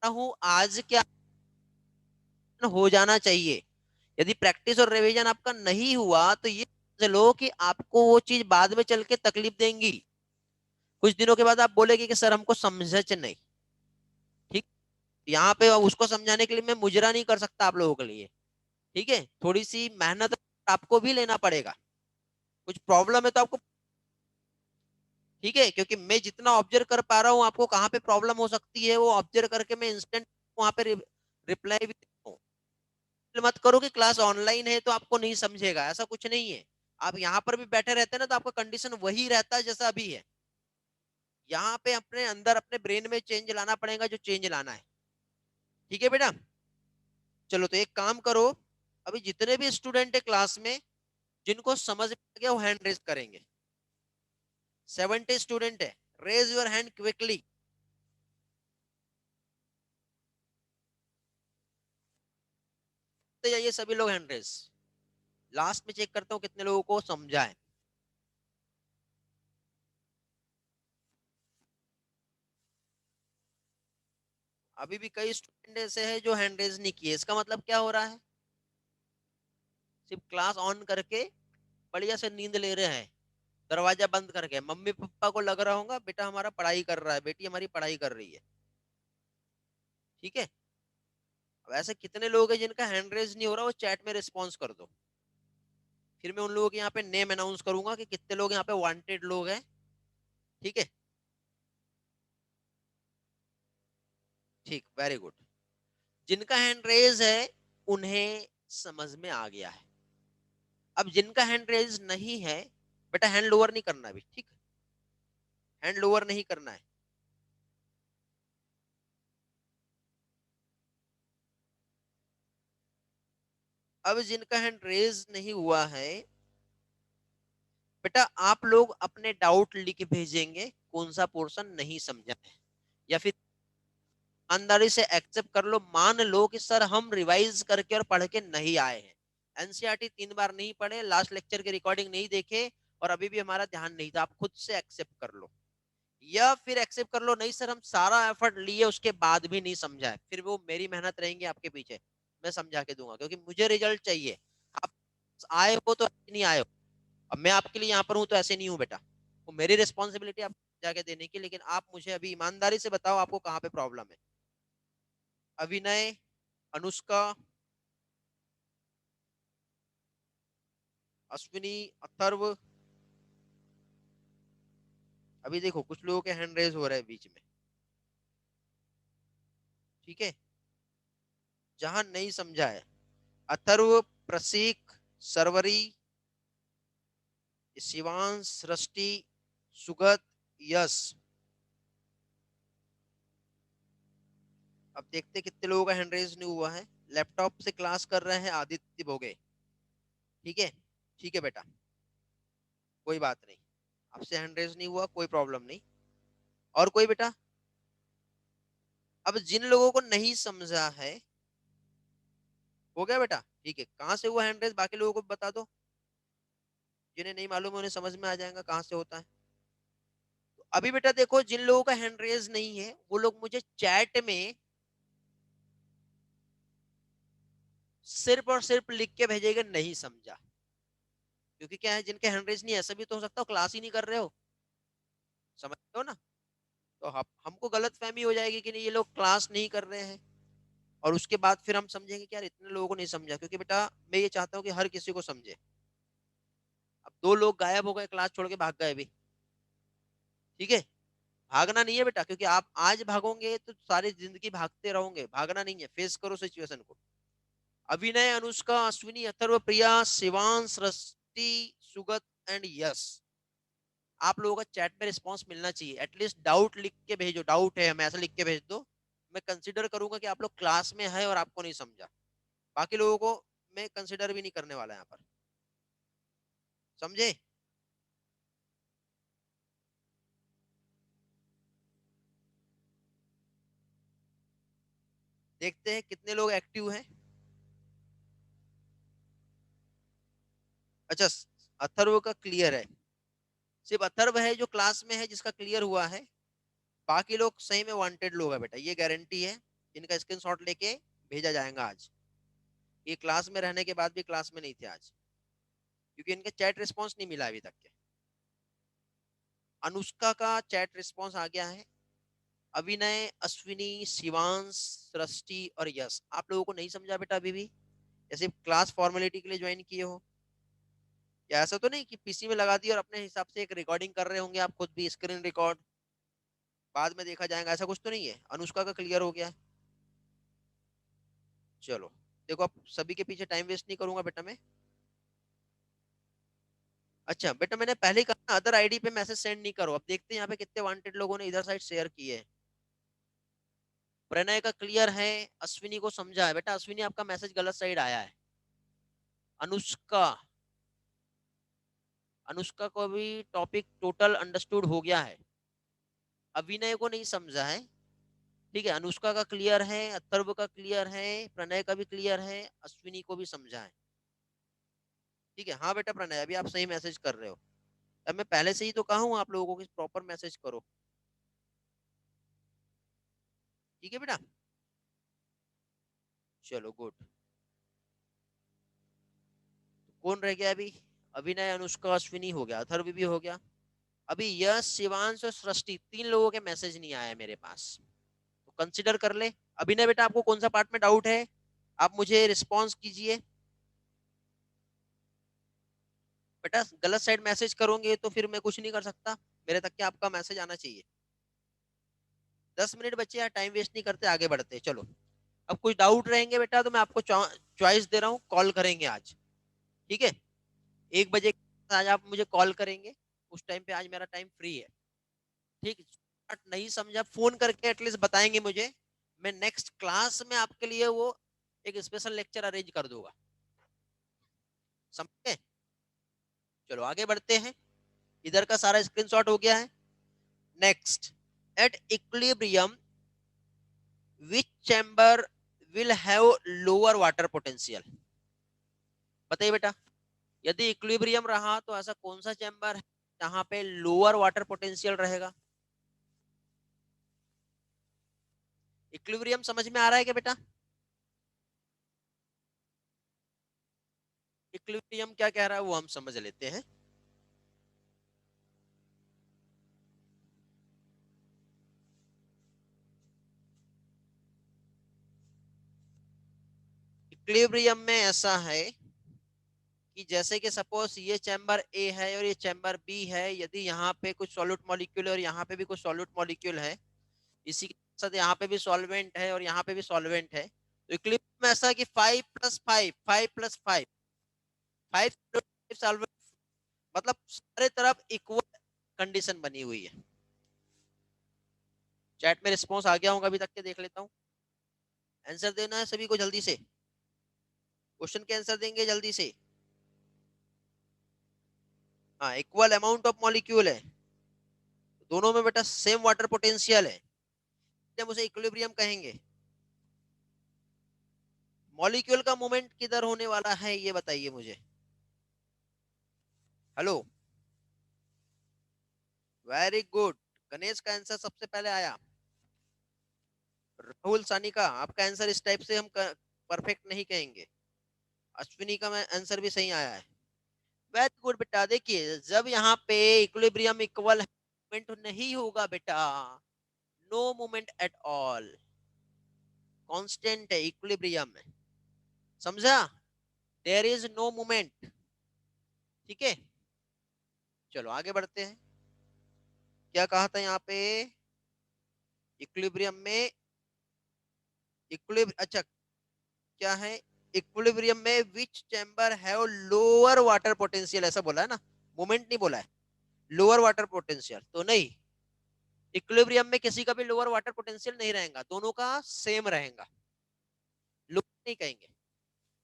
हूँ, आज क्या हो जाना चाहिए, यदि प्रैक्टिस और रिवीजन आपका नहीं हुआ तो ये समझ लो कि आपको वो चीज बाद में चल के तकलीफ देंगी। कुछ दिनों के बाद आप बोलेगे कि सर हमको समझ नहीं। ठीक, यहाँ पे उसको समझाने के लिए मैं मुजरा नहीं कर सकता आप लोगों के लिए। ठीक है, थोड़ी सी मेहनत आपको भी लेना पड़ेगा। कुछ प्रॉब्लम है तो आपको, ठीक है, क्योंकि मैं जितना ऑब्जर्व कर पा रहा हूँ आपको कहाँ पे प्रॉब्लम हो सकती है वो ऑब्जर्व करके मैं इंस्टेंट वहां पे रिप्लाई भी देता हूँ। मत करो कि क्लास ऑनलाइन है तो आपको नहीं समझेगा, ऐसा कुछ नहीं है। आप यहाँ पर भी बैठे रहते हैं ना, तो आपका कंडीशन वही रहता है जैसा अभी है। यहाँ पे अपने अंदर अपने ब्रेन में चेंज लाना पड़ेगा, जो चेंज लाना है। ठीक है बेटा, चलो तो एक काम करो, अभी जितने भी स्टूडेंट है क्लास में जिनको समझ में आ गया वो हैंड रेज करेंगे। 70 स्टूडेंट है, रेज योर हैंड क्विकली। जाइए सभी लोग हैंड रेज। लास्ट में चेक करता हूँ कितने लोगों को समझा है। अभी भी कई स्टूडेंट ऐसे हैं जो हैंड रेज नहीं किए, इसका मतलब क्या हो रहा है? सिर्फ क्लास ऑन करके बढ़िया से नींद ले रहे हैं, दरवाजा बंद करके। मम्मी पापा को लग रहा होगा बेटा हमारा पढ़ाई कर रहा है, बेटी हमारी पढ़ाई कर रही है। ठीक है, अब ऐसे कितने लोग हैं जिनका हैंड रेज नहीं हो रहा, वो चैट में रिस्पॉन्स कर दो। फिर मैं उन लोगों के यहाँ पे नेम अनाउंस करूंगा कि कितने लोग यहाँ पे वांटेड लोग हैं। ठीक है, ठीक, वेरी गुड। जिनका हैंड रेज है उन्हें समझ में आ गया है। अब जिनका हैंड रेज नहीं है, बेटा हैंड लोअर नहीं करना अभी, ठीक? हैंड लोअर नहीं करना है। अब जिनका हैंड रेज नहीं हुआ है, बेटा आप लोग अपने डाउट लिख भेजेंगे, कौन सा पोर्शन नहीं समझा है, या फिर ईमानदारी से एक्सेप्ट कर लो, मान लो कि सर हम रिवाइज करके और पढ़ के नहीं आए हैं, एनसीईआरटी 3 बार नहीं पढ़े, लास्ट लेक्चर की रिकॉर्डिंग नहीं देखे, और अभी भी हमारा ध्यान नहीं था। आप खुद से एक्सेप्ट कर लो, या फिर एक्सेप्ट कर लो नहीं सर हम सारा एफर्ट लिए उसके बाद भी नहीं समझा है, फिर वो मेरी मेहनत रहेंगी आपके पीछे। मैं समझा के दूंगा, क्योंकि मुझे रिजल्ट चाहिए। आप आए हो तो नहीं आए हो, अब मैं आपके लिए यहाँ पर हूँ तो ऐसे नहीं हूँ बेटा। वो मेरी रिस्पॉन्सिबिलिटी आपको जाके देने की, लेकिन आप मुझे अभी ईमानदारी से बताओ आपको कहाँ पे प्रॉब्लम है। अभिनय, अनुष्का, अश्विनी, अथर्व। अभी देखो कुछ लोगों के हैंड रेज हो रहे हैं बीच में, ठीक है। जहां नहीं समझा है, अथर्व, प्रसीक, सरवरी, शिवांश, सृष्टि, सुगत, यश। अब देखते हैं कितने लोगों का हैंड रेज नहीं हुआ है। लैपटॉप से क्लास कर रहे हैं आदित्य भोगे, ठीक है। ठीक है बेटा, कोई बात नहीं, आपसे हैंड रेज नहीं हुआ, कोई प्रॉब्लम नहीं। और कोई बेटा? अब जिन लोगों को नहीं समझा है, हो गया बेटा, ठीक है। कहाँ से हुआ हैंड रेज बाकी लोगों को बता दो, जिन्हें नहीं मालूम है उन्हें समझ में आ जाएगा कहाँ से होता है। तो अभी बेटा देखो, जिन लोगों का हैंड रेज नहीं है वो लोग मुझे चैट में सिर्फ और सिर्फ लिख के भेजेगा नहीं समझा। क्योंकि क्या है, जिनके हैंड रेज नहीं है, ऐसा भी तो हो सकता हो क्लास ही नहीं कर रहे हो, समझ रहे हो ना। तो हमको गलत फहमी हो जाएगी कि नहीं ये लोग क्लास नहीं कर रहे हैं, और उसके बाद फिर हम समझेंगे कि यार इतने लोगों को नहीं समझा। क्योंकि बेटा मैं ये चाहता हूँ कि हर किसी को समझे। अब 2 लोग गायब हो गए, क्लास छोड़ के भाग गए भी, ठीक है। भागना नहीं है बेटा, क्योंकि आप आज भागोगे तो सारी जिंदगी भागते रहोगे, भागना नहीं है, फेस करो सिचुएशन को। अभिनय, अनुष्का, अश्विनी, अथर्व, प्रिया, शिवांश, सृष्टि, सुगत एंड यश। आप लोगों का चैट में रिस्पांस मिलना चाहिए। एटलीस्ट डाउट लिख के भेजो, डाउट है हमें ऐसा लिख के भेज दो। मैं कंसिडर करूंगा कि आप लोग क्लास में है और आपको नहीं समझा। बाकी लोगों को मैं कंसिडर भी नहीं करने वाला यहाँ पर, समझे। देखते हैं कितने लोग एक्टिव हैं। अच्छा, अथर्व का क्लियर है, सिर्फ अथर्व है जो क्लास में है जिसका क्लियर हुआ है। बाकी लोग सही में वांटेड लोग है बेटा, ये गारंटी है। इनका स्क्रीनशॉट लेके भेजा जाएगा आज। ये क्लास में रहने के बाद भी क्लास में नहीं थे आज, क्योंकि इनके चैट रिस्पॉन्स नहीं मिला अभी तक के। अनुष्का का चैट रिस्पॉन्स आ गया है। अभिनय, अश्विनी, शिवांश, सृष्टि और यश। आप लोगों को नहीं समझा बेटा अभी भी, जैसे क्लास फॉर्मेलिटी के लिए ज्वाइन किए हो। या ऐसा तो नहीं कि पीसी में लगा दी और अपने हिसाब से एक रिकॉर्डिंग कर रहे होंगे आप खुद भी, स्क्रीन रिकॉर्ड बाद में देखा जाएगा, ऐसा कुछ तो नहीं है। अनुष्का का क्लियर हो गया है। चलो देखो, अब सभी के पीछे टाइम वेस्ट नहीं करूंगा बेटा मैं। अच्छा बेटा, मैंने पहले ही कहा अदर आईडी पे मैसेज सेंड नहीं करो। अब देखते हैं यहाँ पे कितने वांटेड लोगों ने इधर साइड शेयर किए हैं। प्रणय का क्लियर है, अश्विनी को समझा है बेटा, अश्विनी आपका मैसेज गलत साइड आया है। अनुष्का, अनुष्का को भी टॉपिक टोटल अंडरस्टूड हो गया है। अभिनय को नहीं समझा है, ठीक है। अनुष्का का क्लियर है, अथर्व का क्लियर है, प्रणय का भी क्लियर है, अश्विनी को भी समझा है, ठीक है। हाँ बेटा प्रणय, अभी आप सही मैसेज कर रहे हो। अब मैं पहले से ही तो कहा हूँ आप लोगों को कि प्रॉपर मैसेज करो, ठीक है बेटा। चलो गुड। कौन रह गया अभी? अभिनय, अनुष्का, अश्विनी हो गया, अथर्व भी हो गया। अभी यश, शिवांश और सृष्टि, 3 लोगों के मैसेज नहीं आया मेरे पास, तो कंसिडर कर ले। अभिनय बेटा, आपको कौन सा पार्ट में डाउट है, आप मुझे रिस्पॉन्स कीजिए। बेटा गलत साइड मैसेज करोगे तो फिर मैं कुछ नहीं कर सकता, मेरे तक के आपका मैसेज आना चाहिए। 10 मिनट बचे यार, टाइम वेस्ट नहीं करते, आगे बढ़ते चलो। अब कुछ डाउट रहेंगे बेटा तो मैं आपको चॉइस दे रहा हूँ, कॉल करेंगे आज, ठीक है। 1 बजे आज आप मुझे कॉल करेंगे, उस टाइम पे आज मेरा टाइम फ्री है, ठीक है। नहीं समझा फोन करके एटलीस्ट बताएंगे मुझे, मैं नेक्स्ट क्लास में आपके लिए वो एक स्पेशल लेक्चर अरेंज कर दूंगा, समझे। चलो आगे बढ़ते हैं, इधर का सारा स्क्रीनशॉट हो गया है। Next, at equilibrium which chamber will have lower water potential. बताइए बेटा, यदि इक्विलिब्रियम रहा तो ऐसा कौन सा चैम्बर है जहां पे लोअर वाटर पोटेंशियल रहेगा? इक्विलिब्रियम समझ में आ रहा है क्या बेटा? इक्विलिब्रियम क्या कह रहा है वो हम समझ लेते हैं। इक्विलिब्रियम में ऐसा है कि जैसे कि सपोज ये चैम्बर ए है और ये चैम्बर बी है, यदि यहाँ पे कुछ सॉल्यूट मॉलिक्यूल है और यहाँ पे भी कुछ सॉल्यूट मॉलिक्यूल है, इसी के साथ यहाँ पे भी सॉल्वेंट है और यहाँ पे भी सॉल्वेंट है, तो इक्विलिब्रियम में ऐसा है कि 5+5 5+5 5 सॉल्वेंट, मतलब सारे तरफ इक्वल कंडीशन बनी हुई है। चैट में रिस्पॉन्स आ गया होगा अभी तक के, देख लेता हूँ। आंसर देना है सभी को जल्दी से, क्वेश्चन के आंसर देंगे जल्दी से। हाँ, इक्वल अमाउंट ऑफ मॉलिक्यूल है, दोनों में बेटा सेम वाटर पोटेंशियल है, हम उसे इक्विलिब्रियम कहेंगे। मॉलिक्यूल का मूवमेंट किधर होने वाला है ये बताइए मुझे। हेलो, वेरी गुड, गणेश का आंसर सबसे पहले आया। राहुल सानी का आपका आंसर इस टाइप से हम परफेक्ट नहीं कहेंगे। अश्विनी का आंसर भी सही आया है, वेरी गुड बेटा। देखिए जब यहाँ पे इक्विलिब्रियम इक्वल मूवमेंट नहीं होगा बेटा, no movement at all, constant है इक्विलिब्रियम में, समझा? There is no movement. ठीक है, चलो आगे बढ़ते हैं। क्या कहा था यहाँ पे इक्विलिब्रियम में, इक्विलिब्रियम, अच्छा क्या है, इक्विलिब्रियम में which chamber have lower water potential, ऐसा बोला है ना, मोमेंट नहीं बोला है, लोअर वाटर पोटेंशियल तो नहीं। इक्विलिब्रियम में किसी का भी लोअर वाटर पोटेंशियल नहीं रहेगा, दोनों का सेम रहेगा, लोअर नहीं कहेंगे।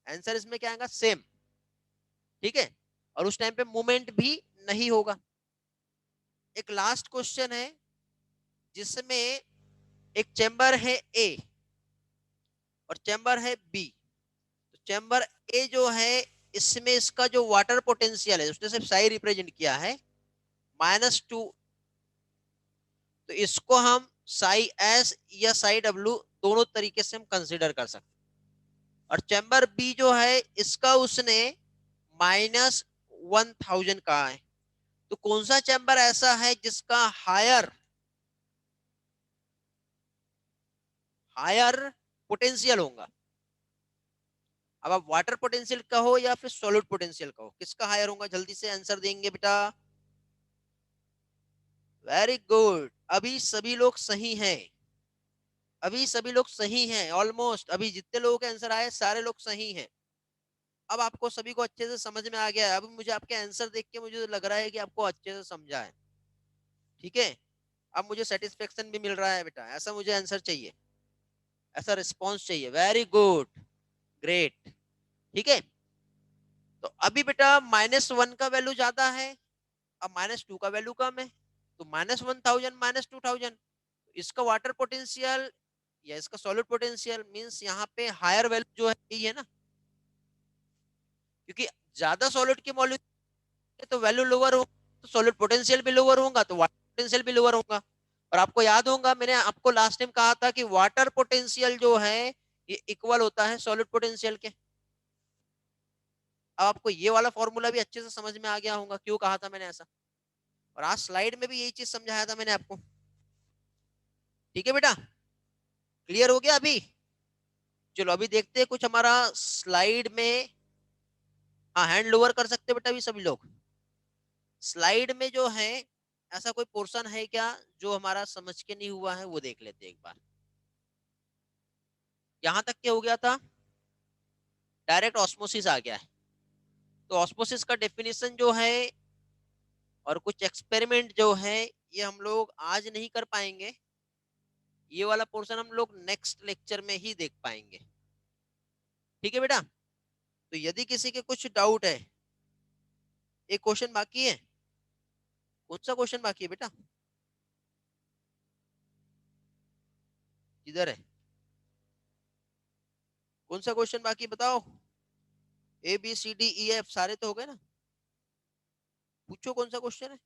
आंसर इसमें क्या आएगा, सेम। ठीक है, और उस टाइम पे मोमेंट भी नहीं होगा। एक लास्ट क्वेश्चन है जिसमें एक चैम्बर है ए और चैम्बर है बी, तो चैम्बर ए जो है इसमें इसका जो वाटर पोटेंशियल है उसने सिर्फ साई रिप्रेजेंट किया है -2, तो इसको हम साई एस या साई डब्ल्यू दोनों तरीके से हम कंसिडर कर सकते हैं। और चैम्बर बी जो है इसका उसने -1000 कहा है, तो कौन सा चैम्बर ऐसा है जिसका हायर हायर पोटेंशियल होगा। अब आप वाटर पोटेंशियल कहो या फिर सॉलिड पोटेंशियल कहो, किसका हायर होगा, जल्दी से आंसर देंगे बेटा। वेरी गुड, अभी सभी लोग सही हैं, अभी सभी लोग सही हैं, ऑलमोस्ट अभी जितने लोगों के आंसर आए सारे लोग सही हैं। अब आपको सभी को अच्छे से समझ में आ गया है, अब मुझे आपके आंसर देख के मुझे लग रहा है कि आपको अच्छे से समझा है। ठीक है, अब मुझे सेटिस्फेक्शन भी मिल रहा है बेटा, ऐसा मुझे आंसर चाहिए, ऐसा रिस्पॉन्स चाहिए। Very good, great. ठीक है, तो अभी बेटा -1 का वैल्यू ज्यादा है, अब -2 का वैल्यू कम है, तो -1000 -2000, इसका वाटर पोटेंशियल या इसका सॉलिड पोटेंशियल मींस यहाँ पे हायर वैल्यू जो है यही है ना, क्योंकि ज्यादा सॉलिड के मॉलिक्यूल तो वैल्यू लोअर हो, तो सॉलिड पोटेंशियल भी लोअर होगा तो वाटर पोटेंशियल भी लोअर होगा। और आपको याद होगा मैंने आपको लास्ट टाइम कहा था कि वाटर पोटेंशियल जो है ये इक्वल होता है सॉलिड पोटेंशियल के। अब आपको ये वाला फॉर्मूला भी अच्छे से समझ में आ गया होगा क्यों कहा था मैंने ऐसा, और आज स्लाइड में भी यही चीज समझाया था मैंने आपको। ठीक है बेटा, क्लियर हो गया अभी? चलो अभी देखते हैं कुछ हमारा स्लाइड में। हाँ, हैंड लोअर कर सकते बेटा अभी सभी लोग। स्लाइड में जो है ऐसा कोई पोर्शन है क्या जो हमारा समझ के नहीं हुआ है, वो देख लेते हैं एक बार। यहां तक क्या हो गया था, डायरेक्ट ऑस्मोसिस आ गया है, तो ऑस्मोसिस का डेफिनेशन जो है और कुछ एक्सपेरिमेंट जो है ये हम लोग आज नहीं कर पाएंगे, ये वाला पोर्शन हम लोग नेक्स्ट लेक्चर में ही देख पाएंगे। ठीक है बेटा, तो यदि किसी के कुछ डाउट है, एक क्वेश्चन बाकी है, कौन सा क्वेश्चन बाकी है बेटा, किधर है, कौन सा क्वेश्चन बाकी बताओ? A B C D E F सारे तो हो गए ना, पूछो कौन सा क्वेश्चन है।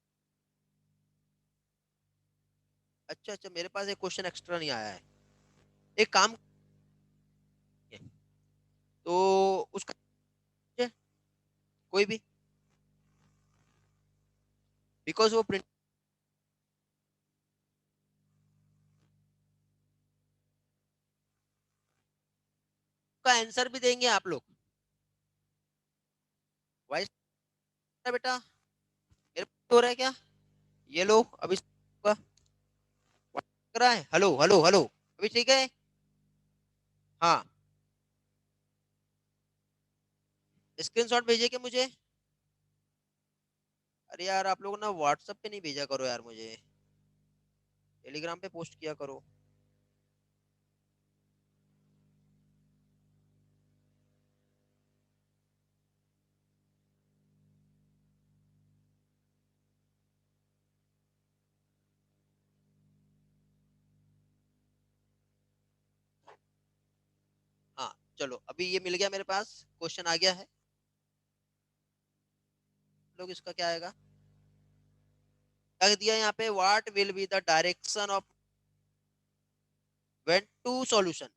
अच्छा अच्छा, मेरे पास एक क्वेश्चन एक्स्ट्रा नहीं आया है, एक काम है, तो उसका कोई भी, बिकॉज वो प्रिंट का आंसर भी देंगे आप लोग। वॉइस बेटा मेरे पास हो रहा है क्या? ये लो अभी कर रहा है, हेलो हेलो हेलो, अभी ठीक है? हाँ, स्क्रीनशॉट भेजिए कि मुझे। अरे यार आप लोग ना व्हाट्सएप पे नहीं भेजा करो यार मुझे, टेलीग्राम पे पोस्ट किया करो। हाँ चलो, अभी ये मिल गया मेरे पास, क्वेश्चन आ गया है। लोग इसका क्या आएगा, क्या दिया यहाँ पे, what will be the direction of when two solution.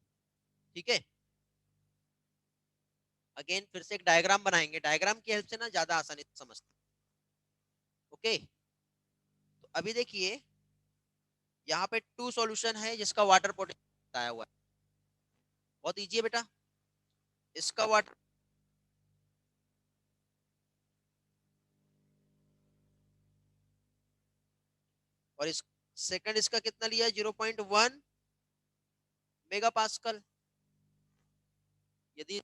ठीक है, अगेन फिर से एक डायग्राम बनाएंगे, डायग्राम की हेल्प से ना ज्यादा आसानी से समझते। ओके, तो अभी देखिए यहाँ पे टू सॉल्यूशन है जिसका वाटर पोटेंशियल बताया हुआ है। बहुत इजी है बेटा, इसका वाटर, और इस सेकंड इसका कितना लिया है, 0.1 मेगा पास्कल। यदि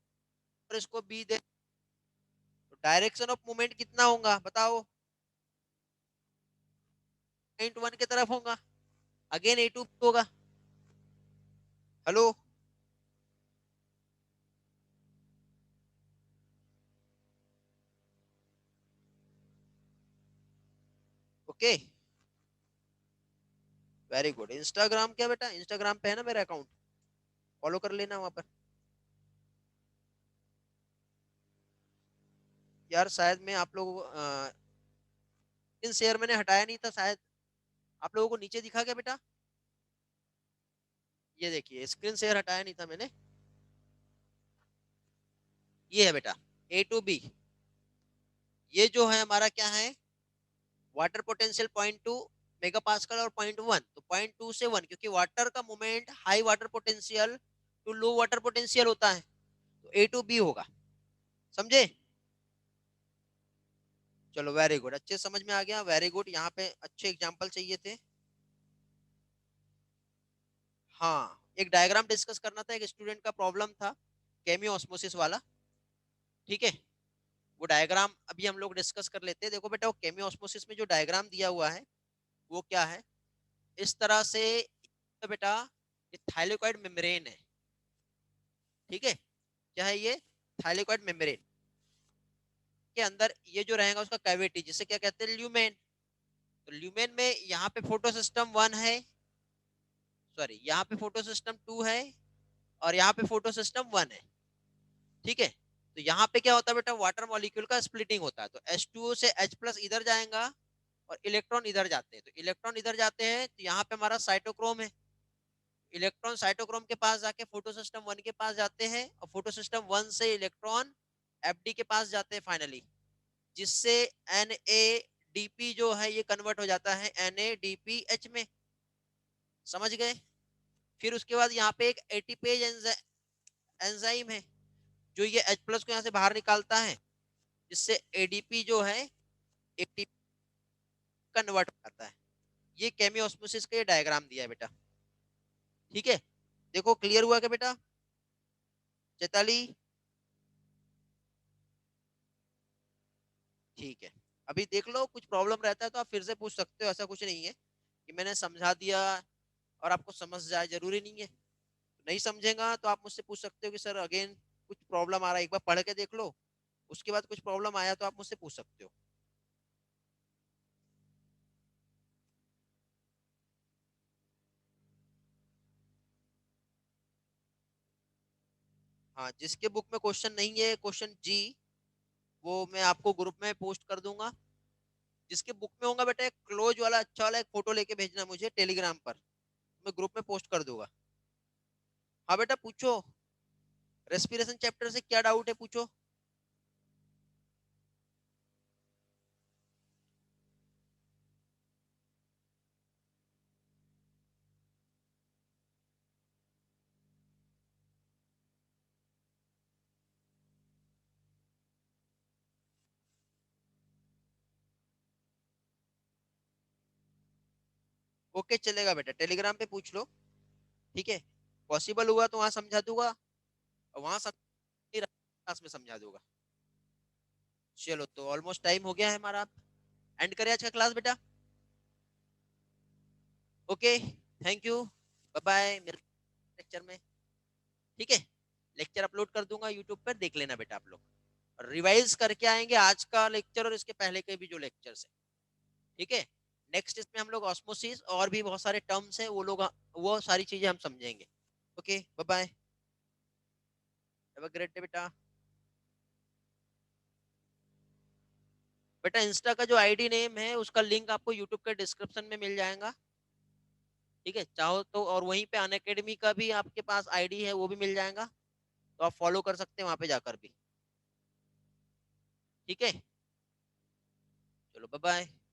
इसको बी दे तो डायरेक्शन ऑफ मूवमेंट कितना होगा बताओ, 0.1 की तरफ होगा। अगेन ए टू होगा। Hello, okay, very good. Instagram क्या बेटा, इंस्टाग्राम पे है ना मेरा अकाउंट, फॉलो कर लेना वहां पर। यार शायद मैं आप लोगों को इन शेयर मैंने हटाया नहीं था शायद, आप लोगों को नीचे दिखा क्या बेटा? ये देखिए स्क्रीन शेयर हटाया नहीं था मैंने, ये है बेटा, ए टू बी। ये जो है हमारा क्या है, वाटर पोटेंशियल 0.2 मेगा पास्कल और 0.1, तो 0.2 से 1, क्योंकि वाटर का movement high water potential to low water potential होता है, तो ए टू बी होगा। समझे? चलो वेरी गुड, अच्छे समझ में आ गया, वेरी गुड। यहाँ पे अच्छे एग्जाम्पल चाहिए थे। हाँ, एक डायग्राम डिस्कस करना था, एक स्टूडेंट का प्रॉब्लम था केमियो ऑस्मोसिस वाला। ठीक है, वो डायग्राम अभी हम लोग डिस्कस कर लेते हैं। देखो बेटा, वो केमियो ऑस्मोसिस में जो डायग्राम दिया हुआ है वो क्या है, इस तरह से। तो बेटा ये थाइलेकोइड मेम्ब्रेन है, ठीक है, क्या है ये, थाइलेकोइड मेम्ब्रेन के अंदर ये जो रहेगा उसका कैविटी, जिसे क्या कहते हैं, ल्यूमेन। तो ल्यूमेन में यहाँ पे फोटो सिस्टम 1 है, सॉरी यहाँ पे फोटो सिस्टम 2 है, और यहाँ पे फोटो सिस्टम 1 है। ठीक है, तो यहाँ पे क्या होता है बेटा, वाटर मॉलिक्यूल का स्प्लिटिंग होता है, तो H2O से H प्लस इधर जाएगा और इलेक्ट्रॉन इधर जाते हैं, तो इलेक्ट्रॉन इधर जाते हैं, तो यहाँ पे हमारा साइटोक्रोम है, इलेक्ट्रॉन साइटोक्रोम के पास जाके फोटो सिस्टम 1 के पास जाते हैं, और फोटो सिस्टम 1 से इलेक्ट्रॉन FD के पास जाते हैं फाइनली, जिससे NADP जो है ये कन्वर्ट हो जाता है NADPH में। समझ गए? फिर उसके बाद यहाँ पे एक एटीपेज एंजाइम है जो ये H प्लस को यहाँ से बाहर निकालता है, जिससे ADP जो है एटीपी कन्वर्ट हो जाता है। ये केमियोस्मोसिस का ये डायग्राम दिया है बेटा। ठीक है, देखो क्लियर हुआ क्या बेटा? चैताली, ठीक है। अभी देख लो, कुछ प्रॉब्लम रहता है तो आप फिर से पूछ सकते हो, ऐसा कुछ नहीं है कि मैंने समझा दिया और आपको समझ जाए, जरूरी नहीं है। नहीं समझेगा तो आप मुझसे पूछ सकते हो कि सर अगेन कुछ प्रॉब्लम आ रहा है, एक बार पढ़ के देख लो, उसके बाद कुछ प्रॉब्लम आया तो आप मुझसे पूछ सकते हो। हाँ, जिसके बुक में क्वेश्चन नहीं है, क्वेश्चन जी, वो मैं आपको ग्रुप में पोस्ट कर दूंगा। जिसके बुक में होगा बेटा, एक क्लोज वाला अच्छा वाला एक फोटो लेके भेजना मुझे टेलीग्राम पर, मैं ग्रुप में पोस्ट कर दूंगा। हाँ बेटा पूछो, रेस्पिरेशन चैप्टर से क्या डाउट है पूछो। ओके चलेगा बेटा, टेलीग्राम पे पूछ लो, ठीक है। पॉसिबल हुआ तो वहां समझा दूंगा, और वहां क्लास में समझा दूंगा। चलो तो ऑलमोस्ट टाइम हो गया है हमारा, एंड करें आज का क्लास बेटा। Okay, thank you, bye bye, मिलते हैं लेक्चर में, ठीक है। लेक्चर अपलोड कर दूंगा यूट्यूब पर, देख लेना बेटा आप लोग, रिवाइज करके आएंगे आज का लेक्चर और इसके पहले के भी जो लेक्चर्स है, ठीक है। नेक्स्ट इसमें हम लोग ऑस्मोसिस और भी बहुत सारे टर्म्स हैं, वो सारी चीजें हम समझेंगे। Okay, bye bye, have a great day बेटा। बेटा इंस्टा का जो आईडी नेम है उसका लिंक आपको यूट्यूब के डिस्क्रिप्शन में मिल जाएगा, ठीक है। चाहो तो, और वहीं पे अनअकैडमी का भी आपके पास आईडी है, वो भी मिल जाएगा, तो आप फॉलो कर सकते हैं वहां पे जाकर भी, ठीक है। चलो बाय बाय।